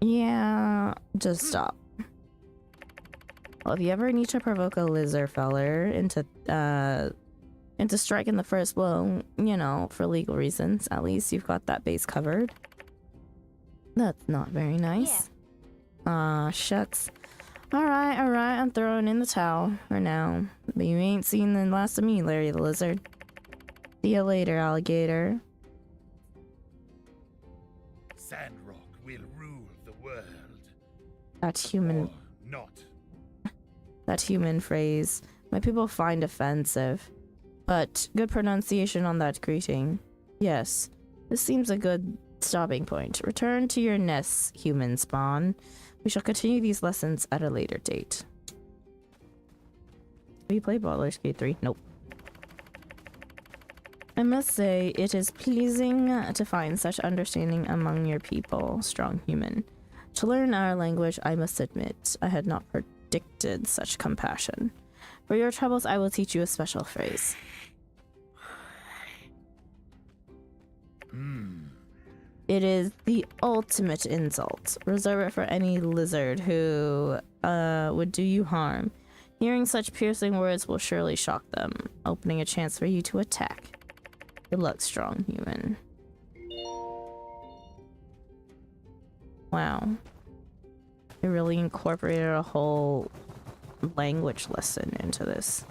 Yeah, just stop. Well, if you ever need to provoke a lizard feller into striking the first blow, you know, for legal reasons, at least you've got that base covered. That's not very nice. Aw, shucks. Alright, I'm throwing in the towel for now. But you ain't seen the last of me, Larry the Lizard. See you later, alligator. Sandrock will rule the world. That human... Or not. That human phrase. My people find offensive. But good pronunciation on that greeting. Yes, this seems a good stopping point. Return to your nests, human spawn. We shall continue these lessons at a later date. Have you played Baldur's Gate 3? Nope. I must say, it is pleasing to find such understanding among your people, strong human. To learn our language, I must admit, I had not predicted such compassion. For your troubles, I will teach you a special phrase. It is the ultimate insult. Reserve it for any lizard who would do you harm. Hearing such piercing words will surely shock them, opening a chance for you to attack. Good luck, strong human. Wow. They really incorporated a whole language lesson into this.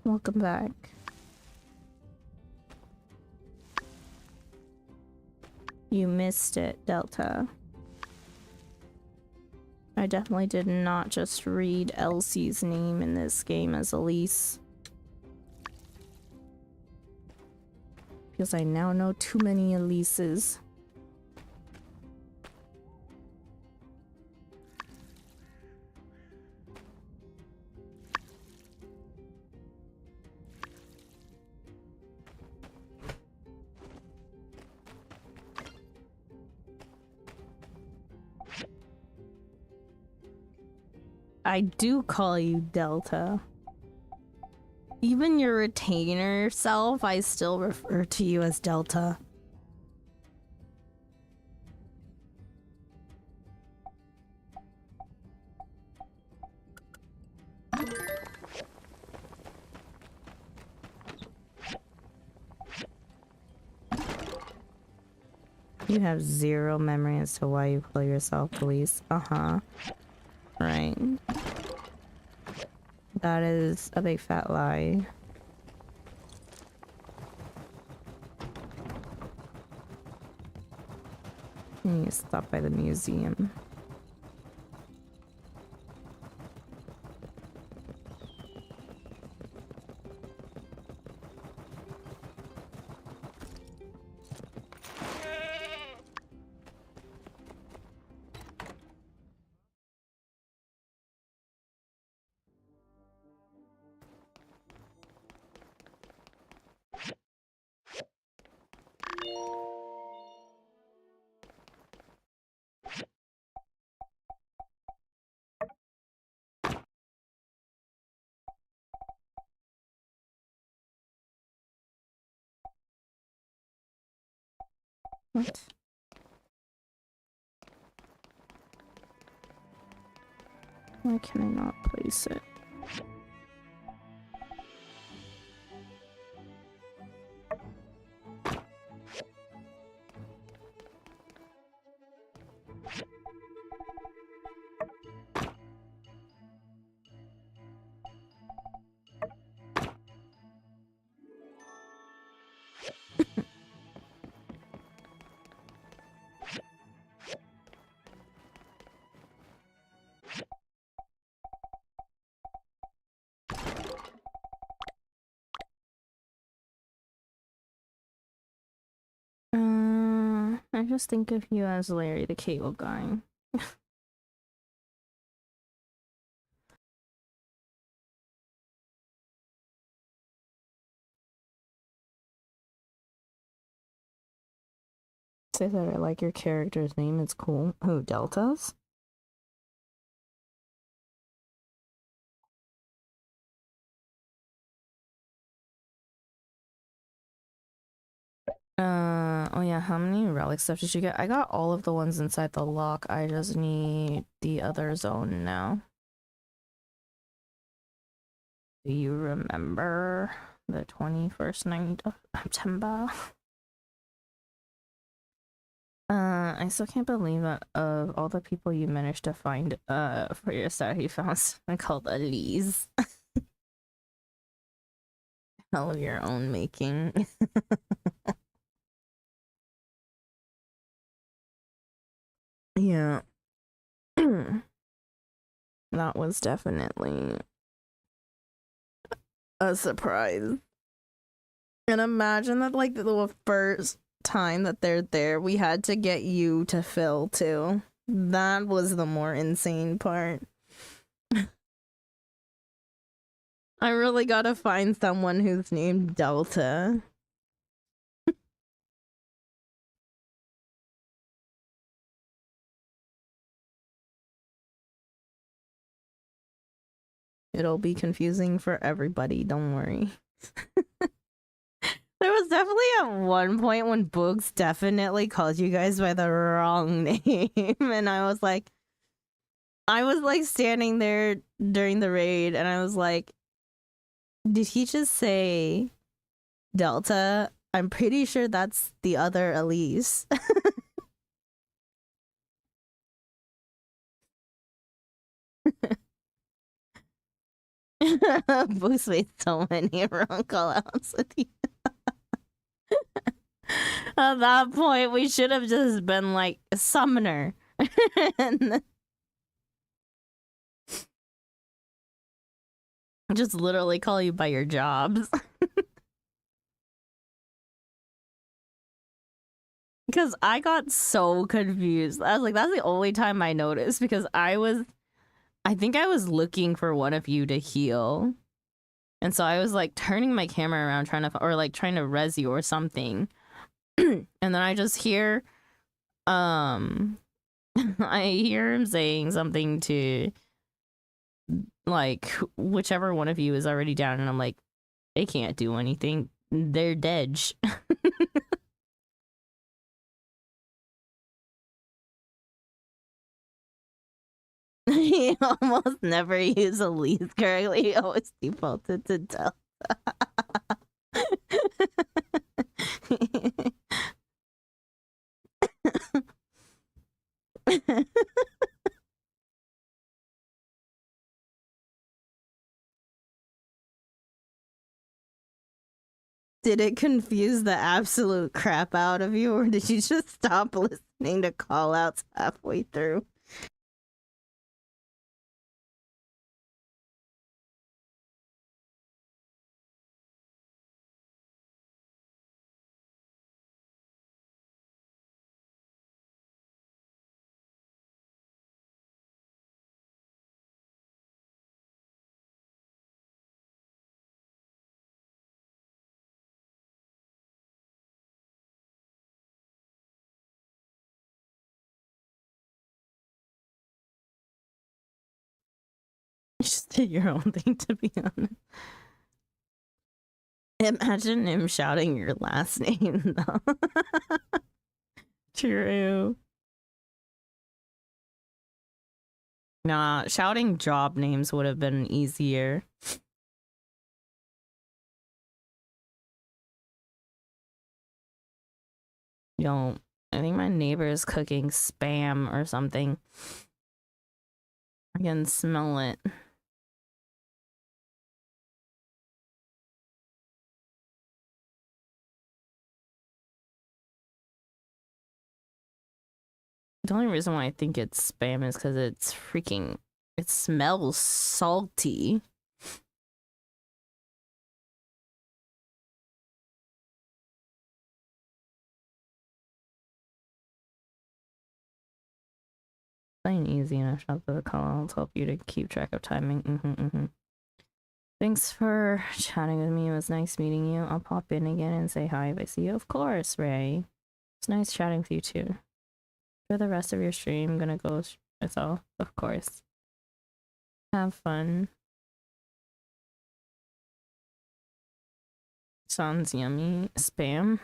Welcome back. You missed it, Delta. I definitely did not just read Elsie's name in this game as Elise. Because I now know too many Elises. I do call you Delta. Even your retainer self, I still refer to you as Delta. You have zero memory as to why you call yourself police. Uh-huh. Right. That is a big fat lie. You need to stop by the museum. What? Why can I not place it? I just think of you as Larry the Cable Guy. Say that I like your character's name, it's cool. Who, Deltas? Oh yeah, how many relic stuff did you get? I got all of the ones inside the lock. I just need the other zone now. Do you remember the 21st night of September? I still can't believe that of all the people you managed to find for your side, you found something called Elise. Hell of your own making. Yeah. That was definitely a surprise. And imagine that, like, the first time that they're there, we had to get you to fill too. That was the more insane part. I really gotta find someone who's named Delta. It'll be confusing for everybody, don't worry. There was definitely at one point when Boogs definitely called you guys by the wrong name, and I was like standing there during the raid, and I was like, did he just say Delta? I'm pretty sure that's the other Elise. Boogs made so many wrong call-outs with you. At that point, we should have just been like a summoner. And just literally call you by your jobs. Because I got so confused. I was like, that's the only time I noticed, because I think I was looking for one of you to heal. And so I was like turning my camera around trying to res you or something. And then I just hear I hear him saying something to like whichever one of you is already down, and I'm like, they can't do anything. They're dead. He almost never used Elise correctly. He always defaulted to Delta. Did it confuse the absolute crap out of you, or did you just stop listening to callouts halfway through? You just did your own thing, to be honest. Imagine him shouting your last name, though. True. Nah, shouting job names would have been easier. Yo, I think my neighbor is cooking spam or something. I can smell it. The only reason why I think it's spam is because it's freaking... It smells salty. Plain easy enough. Shout out the call to help you to keep track of timing. Thanks for chatting with me. It was nice meeting you. I'll pop in again and say hi if I see you. Of course, Ray. It's nice chatting with you too. For the rest of your stream, I'm gonna go myself, of course. Have fun. Sounds yummy. Spam.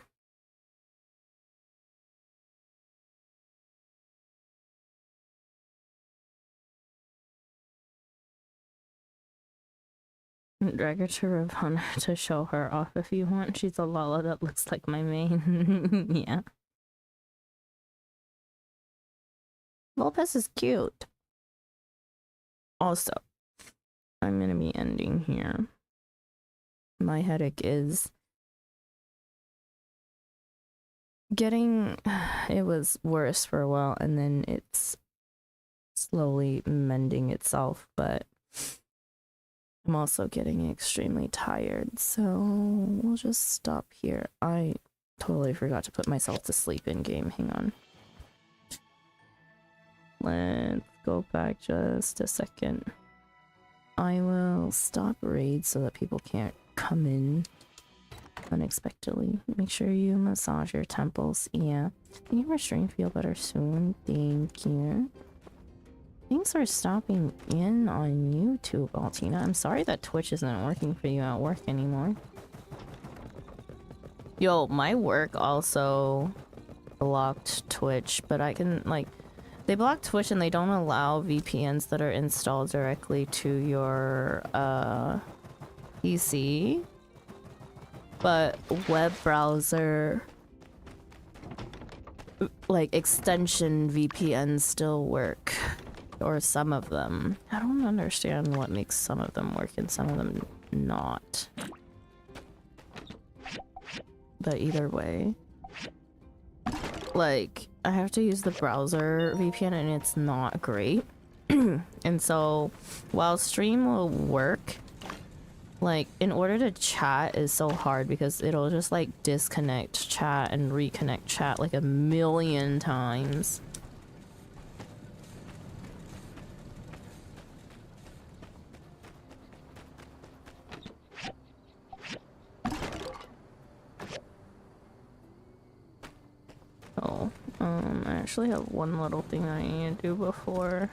Drag her to Ravana to show her off if you want. She's a Lala that looks like my main. Yeah. Lopez is cute. Also, I'm gonna be ending here. My headache is getting... It was worse for a while, and then it's slowly mending itself, but I'm also getting extremely tired, so we'll just stop here. I totally forgot to put myself to sleep in game. Hang on. Let's go back just a second. I will stop raids so that people can't come in unexpectedly. Make sure you massage your temples. Yeah. Can your stream feel better soon? Thank you. Thanks for stopping in on YouTube, Altina. I'm sorry that Twitch isn't working for you at work anymore. Yo, my work also blocked Twitch, but I can, like... They block Twitch and they don't allow VPNs that are installed directly to your PC. But web browser, like extension VPNs still work. Or some of them. I don't understand what makes some of them work and some of them not. But either way. Like, I have to use the browser VPN and it's not great. And so, while stream will work, like, in order to chat is so hard because it'll just, like, disconnect chat and reconnect chat like a million times. Oh, I actually have one little thing I need to do before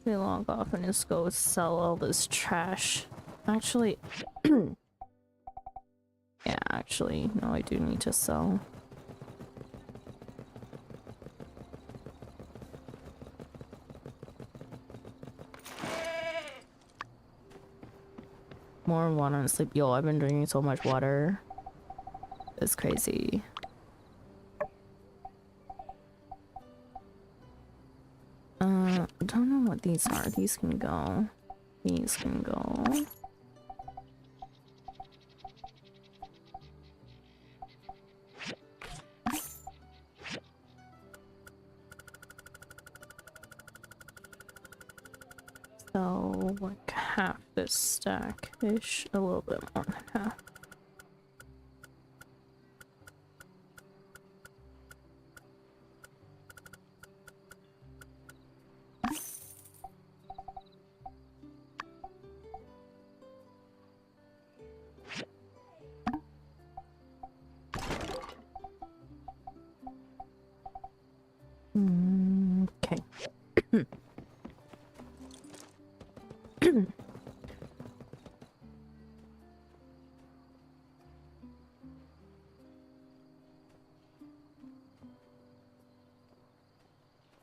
we log off and just go sell all this trash. Actually, yeah, actually, no, I do need to sell. More water and sleep. Yo, I've been drinking so much water. It's crazy. I don't know what these are. These can go. These can go. like half this stack-ish, a little bit more than half. Okay.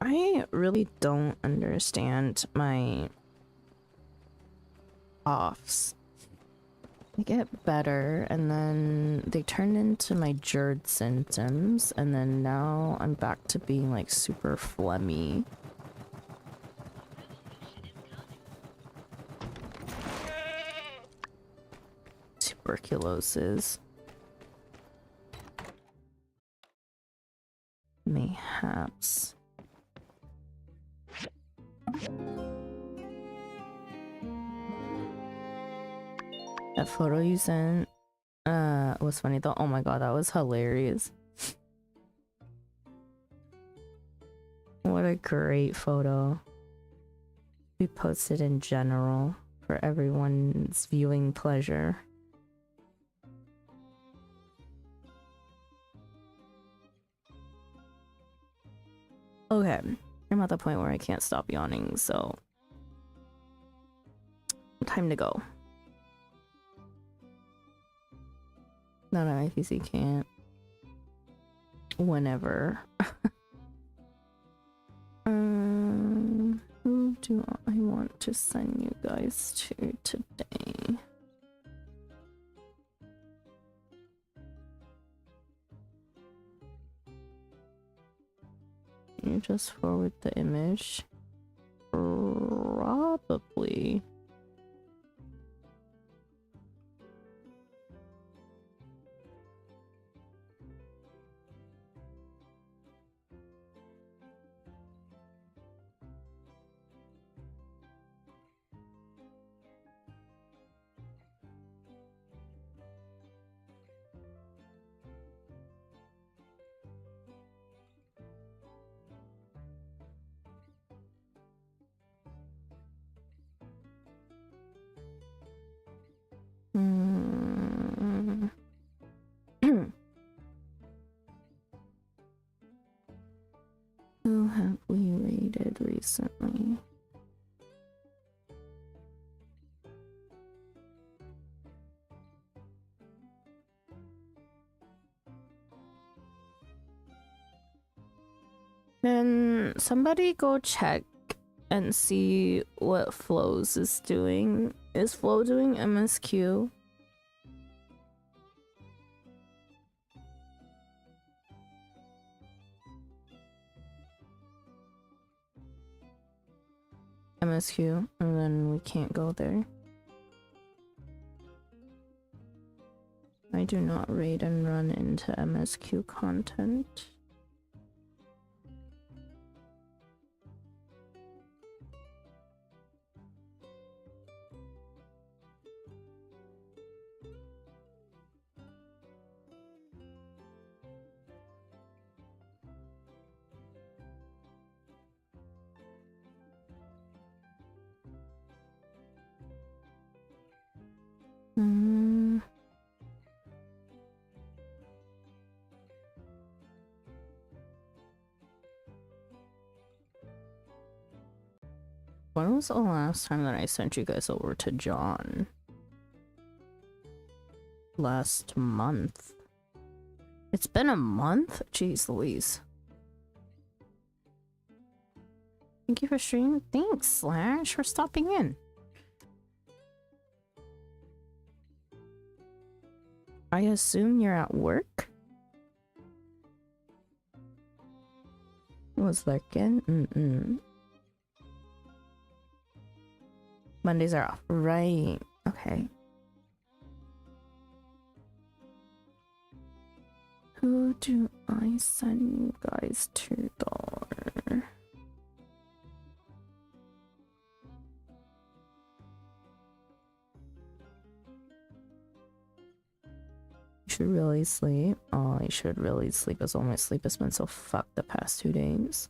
I really don't understand my offs. They get better and then they turn into my GERD symptoms, and then now I'm back to being like super phlegmy. Tuberculosis. Mayhaps. That photo you sent was funny though. Oh my god, that was hilarious. What a great photo. We posted in general for everyone's viewing pleasure. Okay, I'm at the point where I can't stop yawning, so time to go. Not an IPC can't. Whenever. Who do I want to send you guys to today? Can you just forward the image? Probably. Who have we raided recently? Can somebody go check and see what Flows is doing? Is Flo doing MSQ? MSQ, and then we can't go there. I do not raid and run into MSQ content. When was the last time that I sent you guys over to John? Last month. It's been a month? Jeez Louise. Thank you for streaming. Thanks, Slash, for stopping in. I assume you're at work? Was lurking? Mondays are off. Right. Okay. Who do I send you guys to though? You should really sleep. Oh, you should really sleep as well. My sleep has been so fucked the past 2 days.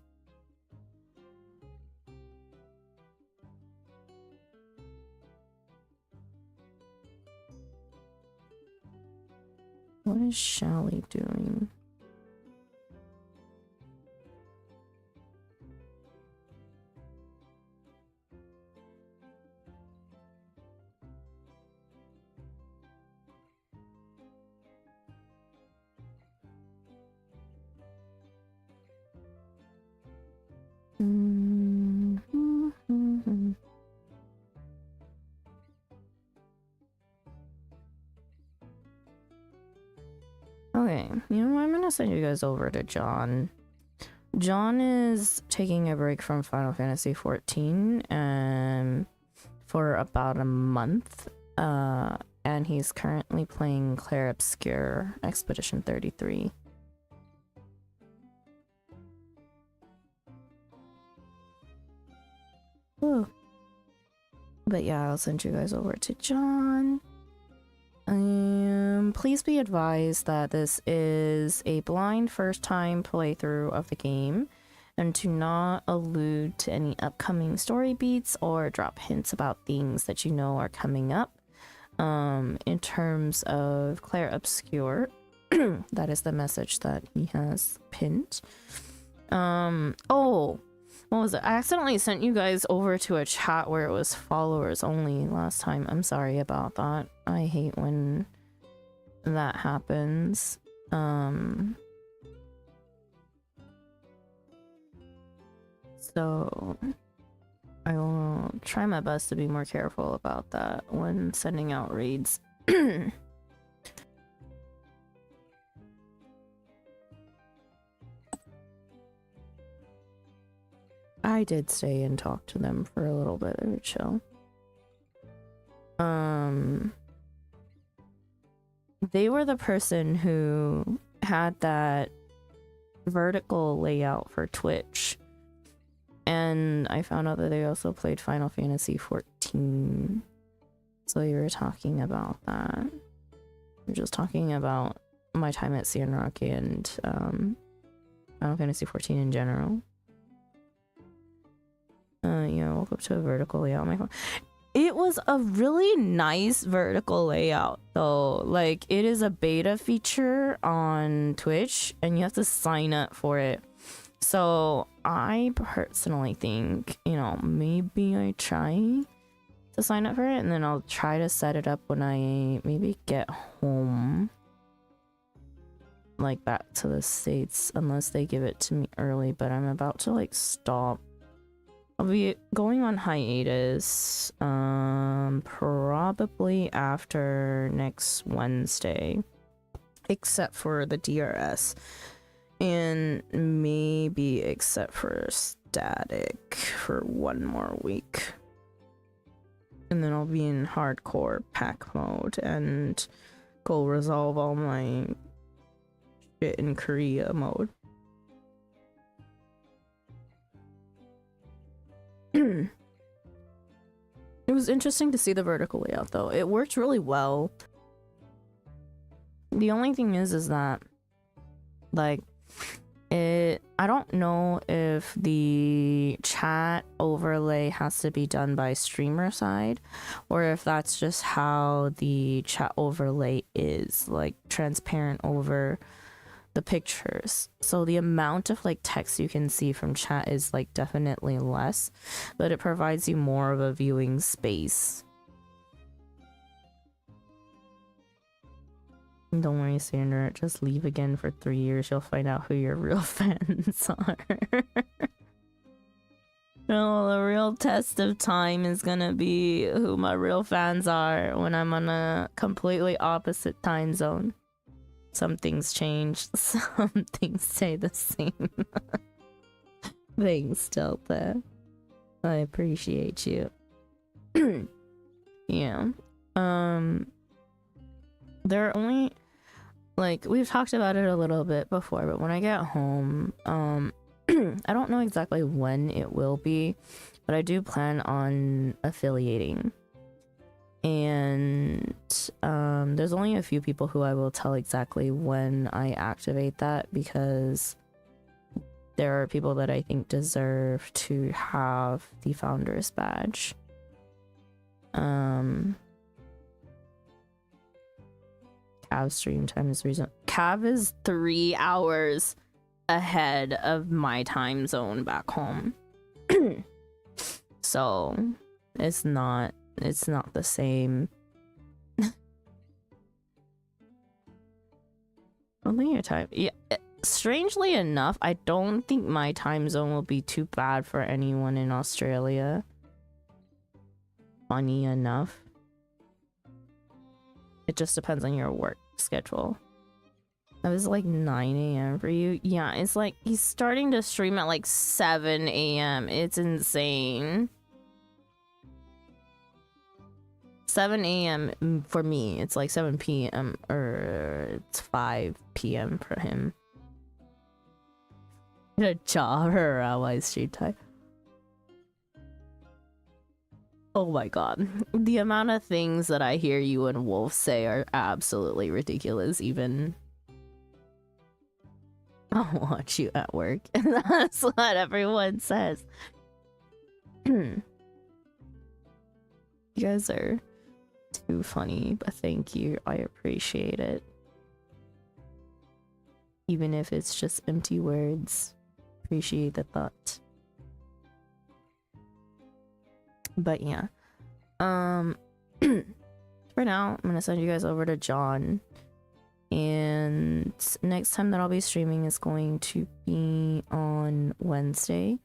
What is Shally doing? Okay, you know what? I'm gonna send you guys over to John. John is taking a break from Final Fantasy XIV for about a month, and he's currently playing Clair Obscure Expedition 33. Woo. But yeah, I'll send you guys over to John. Please be advised that this is a blind first-time playthrough of the game, and to not allude to any upcoming story beats or drop hints about things that you know are coming up. In terms of Clair Obscure, that is the message that he has pinned. Oh, what was it? I accidentally sent you guys over to a chat where it was followers only last time. I'm sorry about that. I hate when that happens. So I will try my best to be more careful about that when sending out raids. I did stay and talk to them for a little bit. They were chill. They were the person who had that vertical layout for Twitch. And I found out that they also played Final Fantasy XIV. So we were talking about that. We were just talking about my time at Sandrock and Final Fantasy XIV in general. Yeah, I woke up to a vertical layout on my phone. It was a really nice vertical layout though. Like, it is a beta feature on Twitch and you have to sign up for it. So I personally think, you know, maybe I try to sign up for it and then I'll try to set it up when I maybe get home. Like back to the States, unless they give it to me early, but I'm about to like stop. I'll be going on hiatus probably after next Wednesday, except for the DRS, and maybe except for static for 1 more week, and then I'll be in hardcore pack mode and go resolve all my shit in Korea mode. It was interesting to see the vertical layout though. It worked really well. The only thing is that like I don't know if the chat overlay has to be done by streamer side or if that's just how the chat overlay is, like transparent over the pictures. So the amount of like text you can see from chat is like definitely less, but it provides you more of a viewing space. Don't worry, Sandra, just leave again for 3 years. You'll find out who your real fans are. No, the real test of time is gonna be who my real fans are when I'm on a completely opposite time zone. Some things change, some things stay the same. Thanks, Delta. I appreciate you. Yeah. There are only, like, we've talked about it a little bit before, but when I get home, I don't know exactly when it will be, but I do plan on affiliating. And there's only a few people who I will tell exactly when I activate that, because there are people that I think deserve to have the founder's badge. Cav stream time is reason. Cav is 3 hours ahead of my time zone back home. So it's not the same. Only your time. Yeah. Strangely enough, I don't think my time zone will be too bad for anyone in Australia. Funny enough. It just depends on your work schedule. That was like 9 a.m. for you. Yeah, it's like he's starting to stream at like 7 a.m. It's insane. 7 a.m. for me. It's like 7 p.m. or it's 5 p.m. for him. A job or a stream time. Oh my god. The amount of things that I hear you and Wolf say are absolutely ridiculous. Even I'll watch you at work. That's what everyone says. You guys are too funny, but thank you. I appreciate it. Even if it's just empty words. Appreciate the thought. But yeah. For now, I'm gonna send you guys over to John. And next time that I'll be streaming is going to be on Wednesday.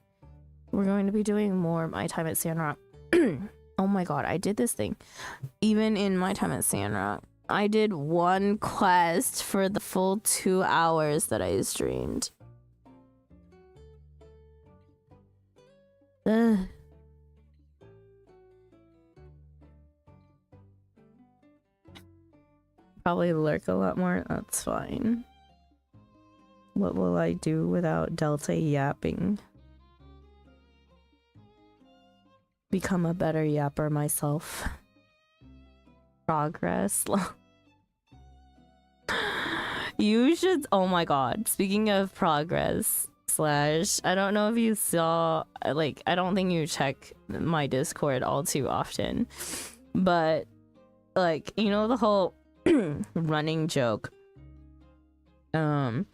We're going to be doing more My Time at Sandrock. Oh my god, I did this thing. Even in My Time at Sandrock, I did one quest for the full 2 hours that I streamed. Ugh. Probably lurk a lot more. That's fine. What will I do without Delta yapping? Become a better yapper myself. Progress. You should. Oh my god. Speaking of progress slash, I don't know if you saw, like, I don't think you check my Discord all too often, but like, you know, the whole running joke of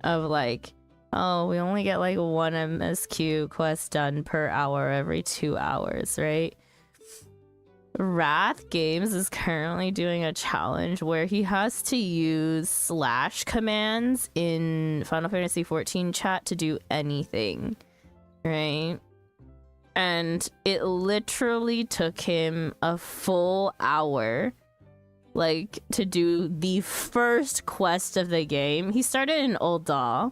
like, oh, we only get like one MSQ quest done per hour every 2 hours, right? Wrath Games is currently doing a challenge where he has to use slash commands in Final Fantasy XIV chat to do anything, right? And it literally took him a full hour, like, to do the first quest of the game. He started in Ul'dah,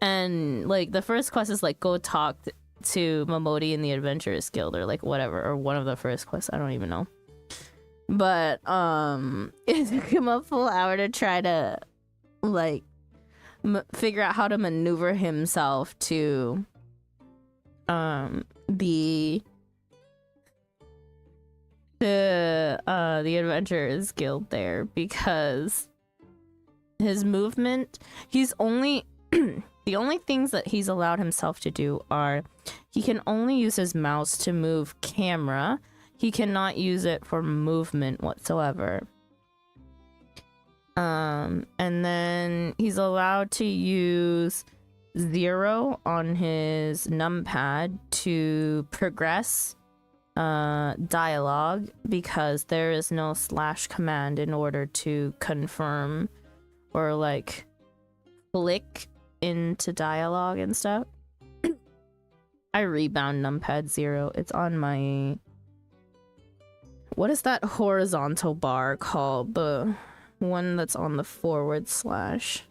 and like the first quest is like go talk to Momodi in the Adventurers Guild, or like whatever, or one of the first quests, I don't even know. But it took him a full hour to try to like figure out how to maneuver himself to the Adventurers Guild there, because his movement, he's only the only things that he's allowed himself to do are he can only use his mouse to move camera. He cannot use it for movement whatsoever. And then he's allowed to use 0 on his numpad to progress dialogue, because there is no slash command in order to confirm or like click into dialogue and stuff. I rebound numpad 0. It's on my, what is that horizontal bar called? The one that's on the /.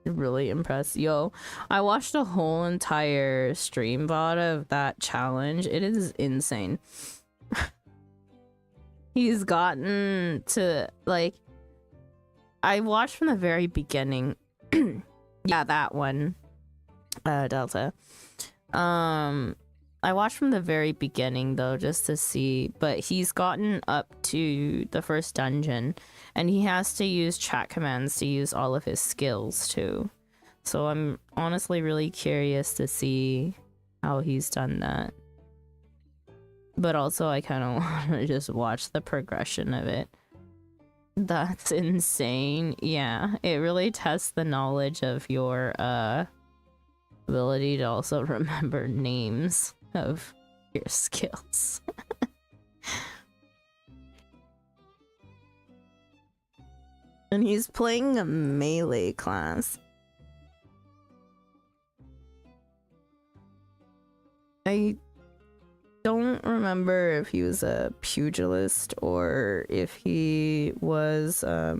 Really impressed. Yo, I watched a whole entire stream VOD of that challenge. It is insane. He's gotten to, like, I watched from the very beginning. Yeah, that one. Delta. I watched from the very beginning though, just to see, but he's gotten up to the first dungeon and he has to use chat commands to use all of his skills too. So I'm honestly really curious to see how he's done that. But also I kind of want to just watch the progression of it. That's insane. Yeah, it really tests the knowledge of your ability to also remember names of your skills. And he's playing a melee class. I don't remember if he was a pugilist or if he was a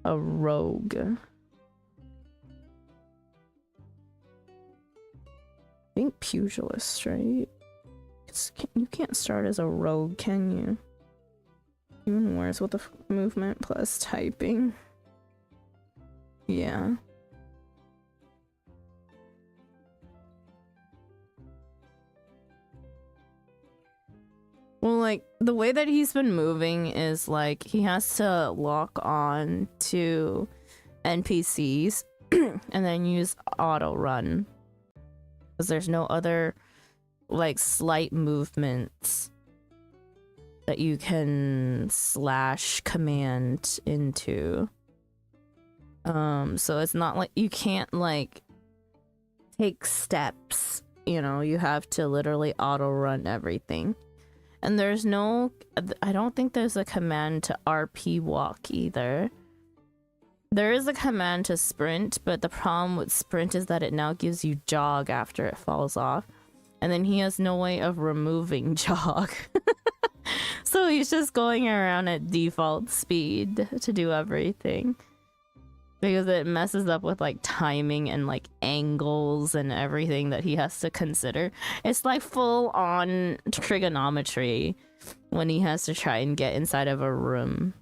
rogue. I think pugilist, right? You can't start as a rogue, can you? Even worse with the movement plus typing. Yeah. Well, like, the way that he's been moving is, like, he has to lock on to NPCs and then use auto run. Because there's no other, like, slight movements that you can slash command into. So it's not like you can't, like, take steps, you know, you have to literally auto run everything. And there's no, I don't think there's a command to RP walk either. There is a command to sprint, but the problem with sprint is that it now gives you jog after it falls off. And then he has no way of removing jog. So he's just going around at default speed to do everything. Because it messes up with like timing and like angles and everything that he has to consider. It's like full on trigonometry when he has to try and get inside of a room.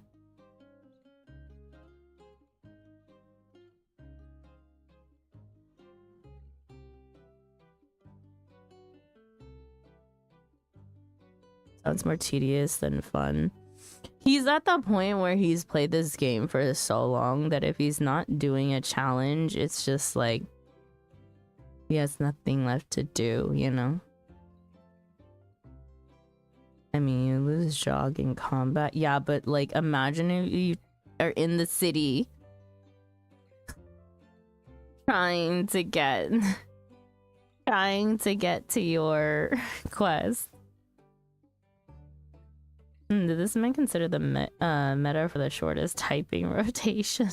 Sounds more tedious than fun. He's at the point where he's played this game for so long that if he's not doing a challenge, it's just like he has nothing left to do, you know? I mean, you lose jog in combat. Yeah, but like imagine if you are in the city trying to get to your quest. Did this man consider the meta for the shortest typing rotation?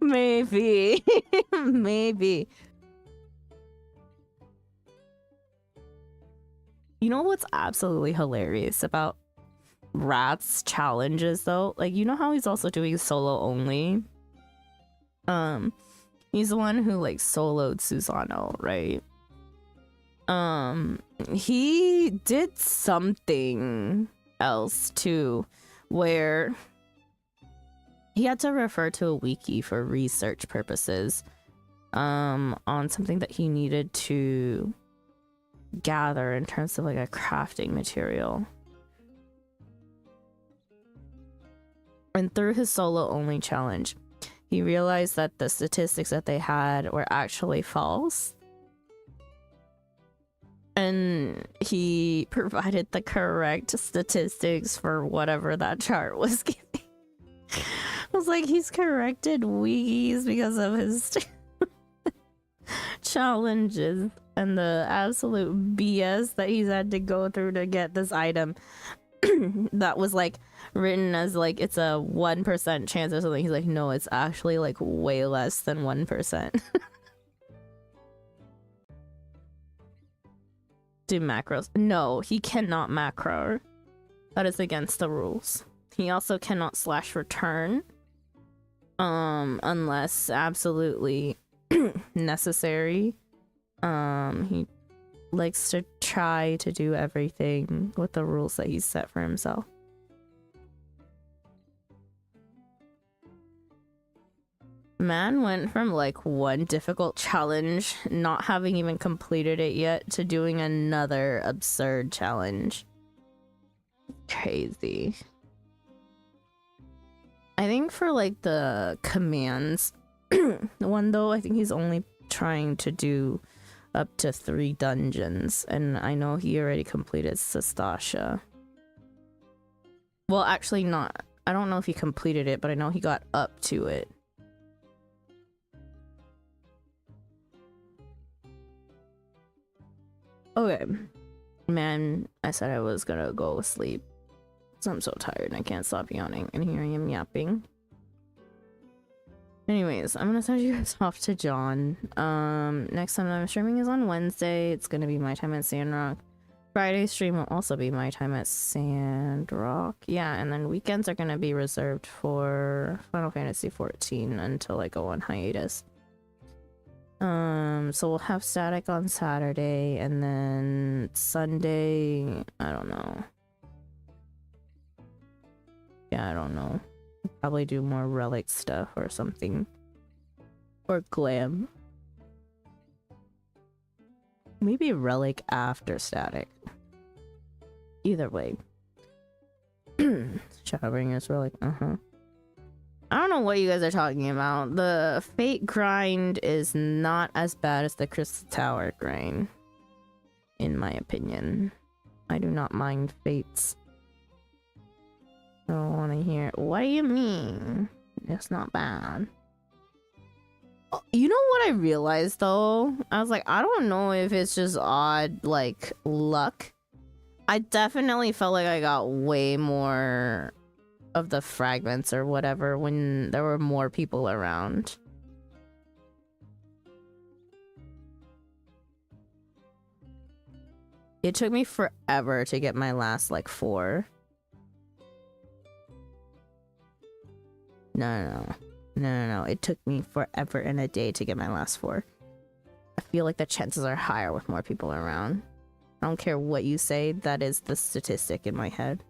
Maybe. Maybe. You know what's absolutely hilarious about Rat's challenges though? Like, you know how he's also doing solo only? He's the one who like soloed Susano, right? He did something else too, where he had to refer to a wiki for research purposes, on something that he needed to gather in terms of like a crafting material. And through his solo only challenge, he realized that the statistics that they had were actually false. And he provided the correct statistics for whatever that chart was giving. I was like, he's corrected wikis because of his challenges and the absolute BS that he's had to go through to get this item that was like written as like it's a 1% chance or something. He's like, no, it's actually like way less than 1%. Do macros? No, he cannot macro. That is against the rules. He also cannot slash return, unless absolutely necessary. He likes to try to do everything with the rules that he's set for himself. Man went from like one difficult challenge, not having even completed it yet, to doing another absurd challenge. Crazy. I think for like the commands one though, I think he's only trying to do up to 3 dungeons, and I know he already completed Sastasha. Well, actually not. I don't know if he completed it, but I know he got up to it. Okay. Man, I said I was gonna go sleep. So I'm so tired and I can't stop yawning, and here I am yapping. Anyways, I'm gonna send you guys off to John. Next time I'm streaming is on Wednesday. It's gonna be my time at Sandrock. Friday's stream will also be my time at Sandrock. Yeah, and then weekends are gonna be reserved for Final Fantasy 14 until I go on hiatus. So we'll have Static on Saturday, and then Sunday, I don't know. Yeah, I don't know. Probably do more Relic stuff or something. Or Glam. Maybe Relic after Static. Either way. Shadowbringers Relic, I don't know what you guys are talking about. The Fate grind is not as bad as the Crystal Tower grind, in my opinion. I do not mind Fates. I don't want to hear. What do you mean? It's not bad. You know what I realized though? I was like, I don't know if it's just odd, like, luck. I definitely felt like I got way more of the fragments or whatever when there were more people around. It took me forever to get my last like 4. No. It took me forever and a day to get my last 4. I feel like the chances are higher with more people around. I don't care what you say, that is the statistic in my head.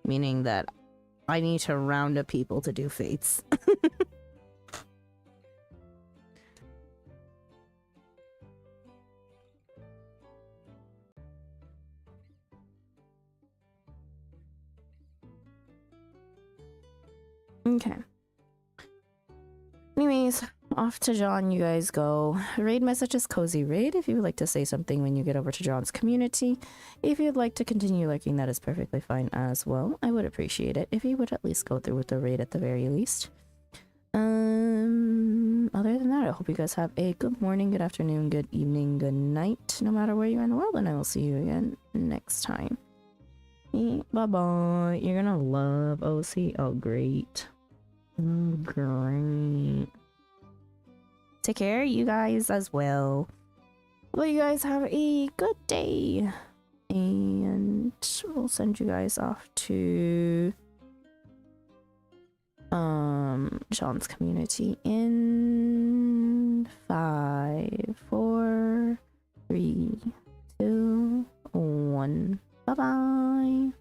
Meaning that I need to round up people to do fates. Okay. Anyways, off to John you guys go. Raid message is Cozy Raid if you would like to say something when you get over to John's community. If you'd like to continue lurking, that is perfectly fine as well. I would appreciate it if you would at least go through with the raid at the very least. Other than that, I hope you guys have a good morning, good afternoon, good evening, good night, no matter where you're in the world, and I will see you again next time. Bye-bye. You're gonna love OC. Oh, great. Oh, great. Take care, you guys, as well. Well, you guys have a good day. And we'll send you guys off to John's community in 5, 4, 3, 2, 1. Bye-bye.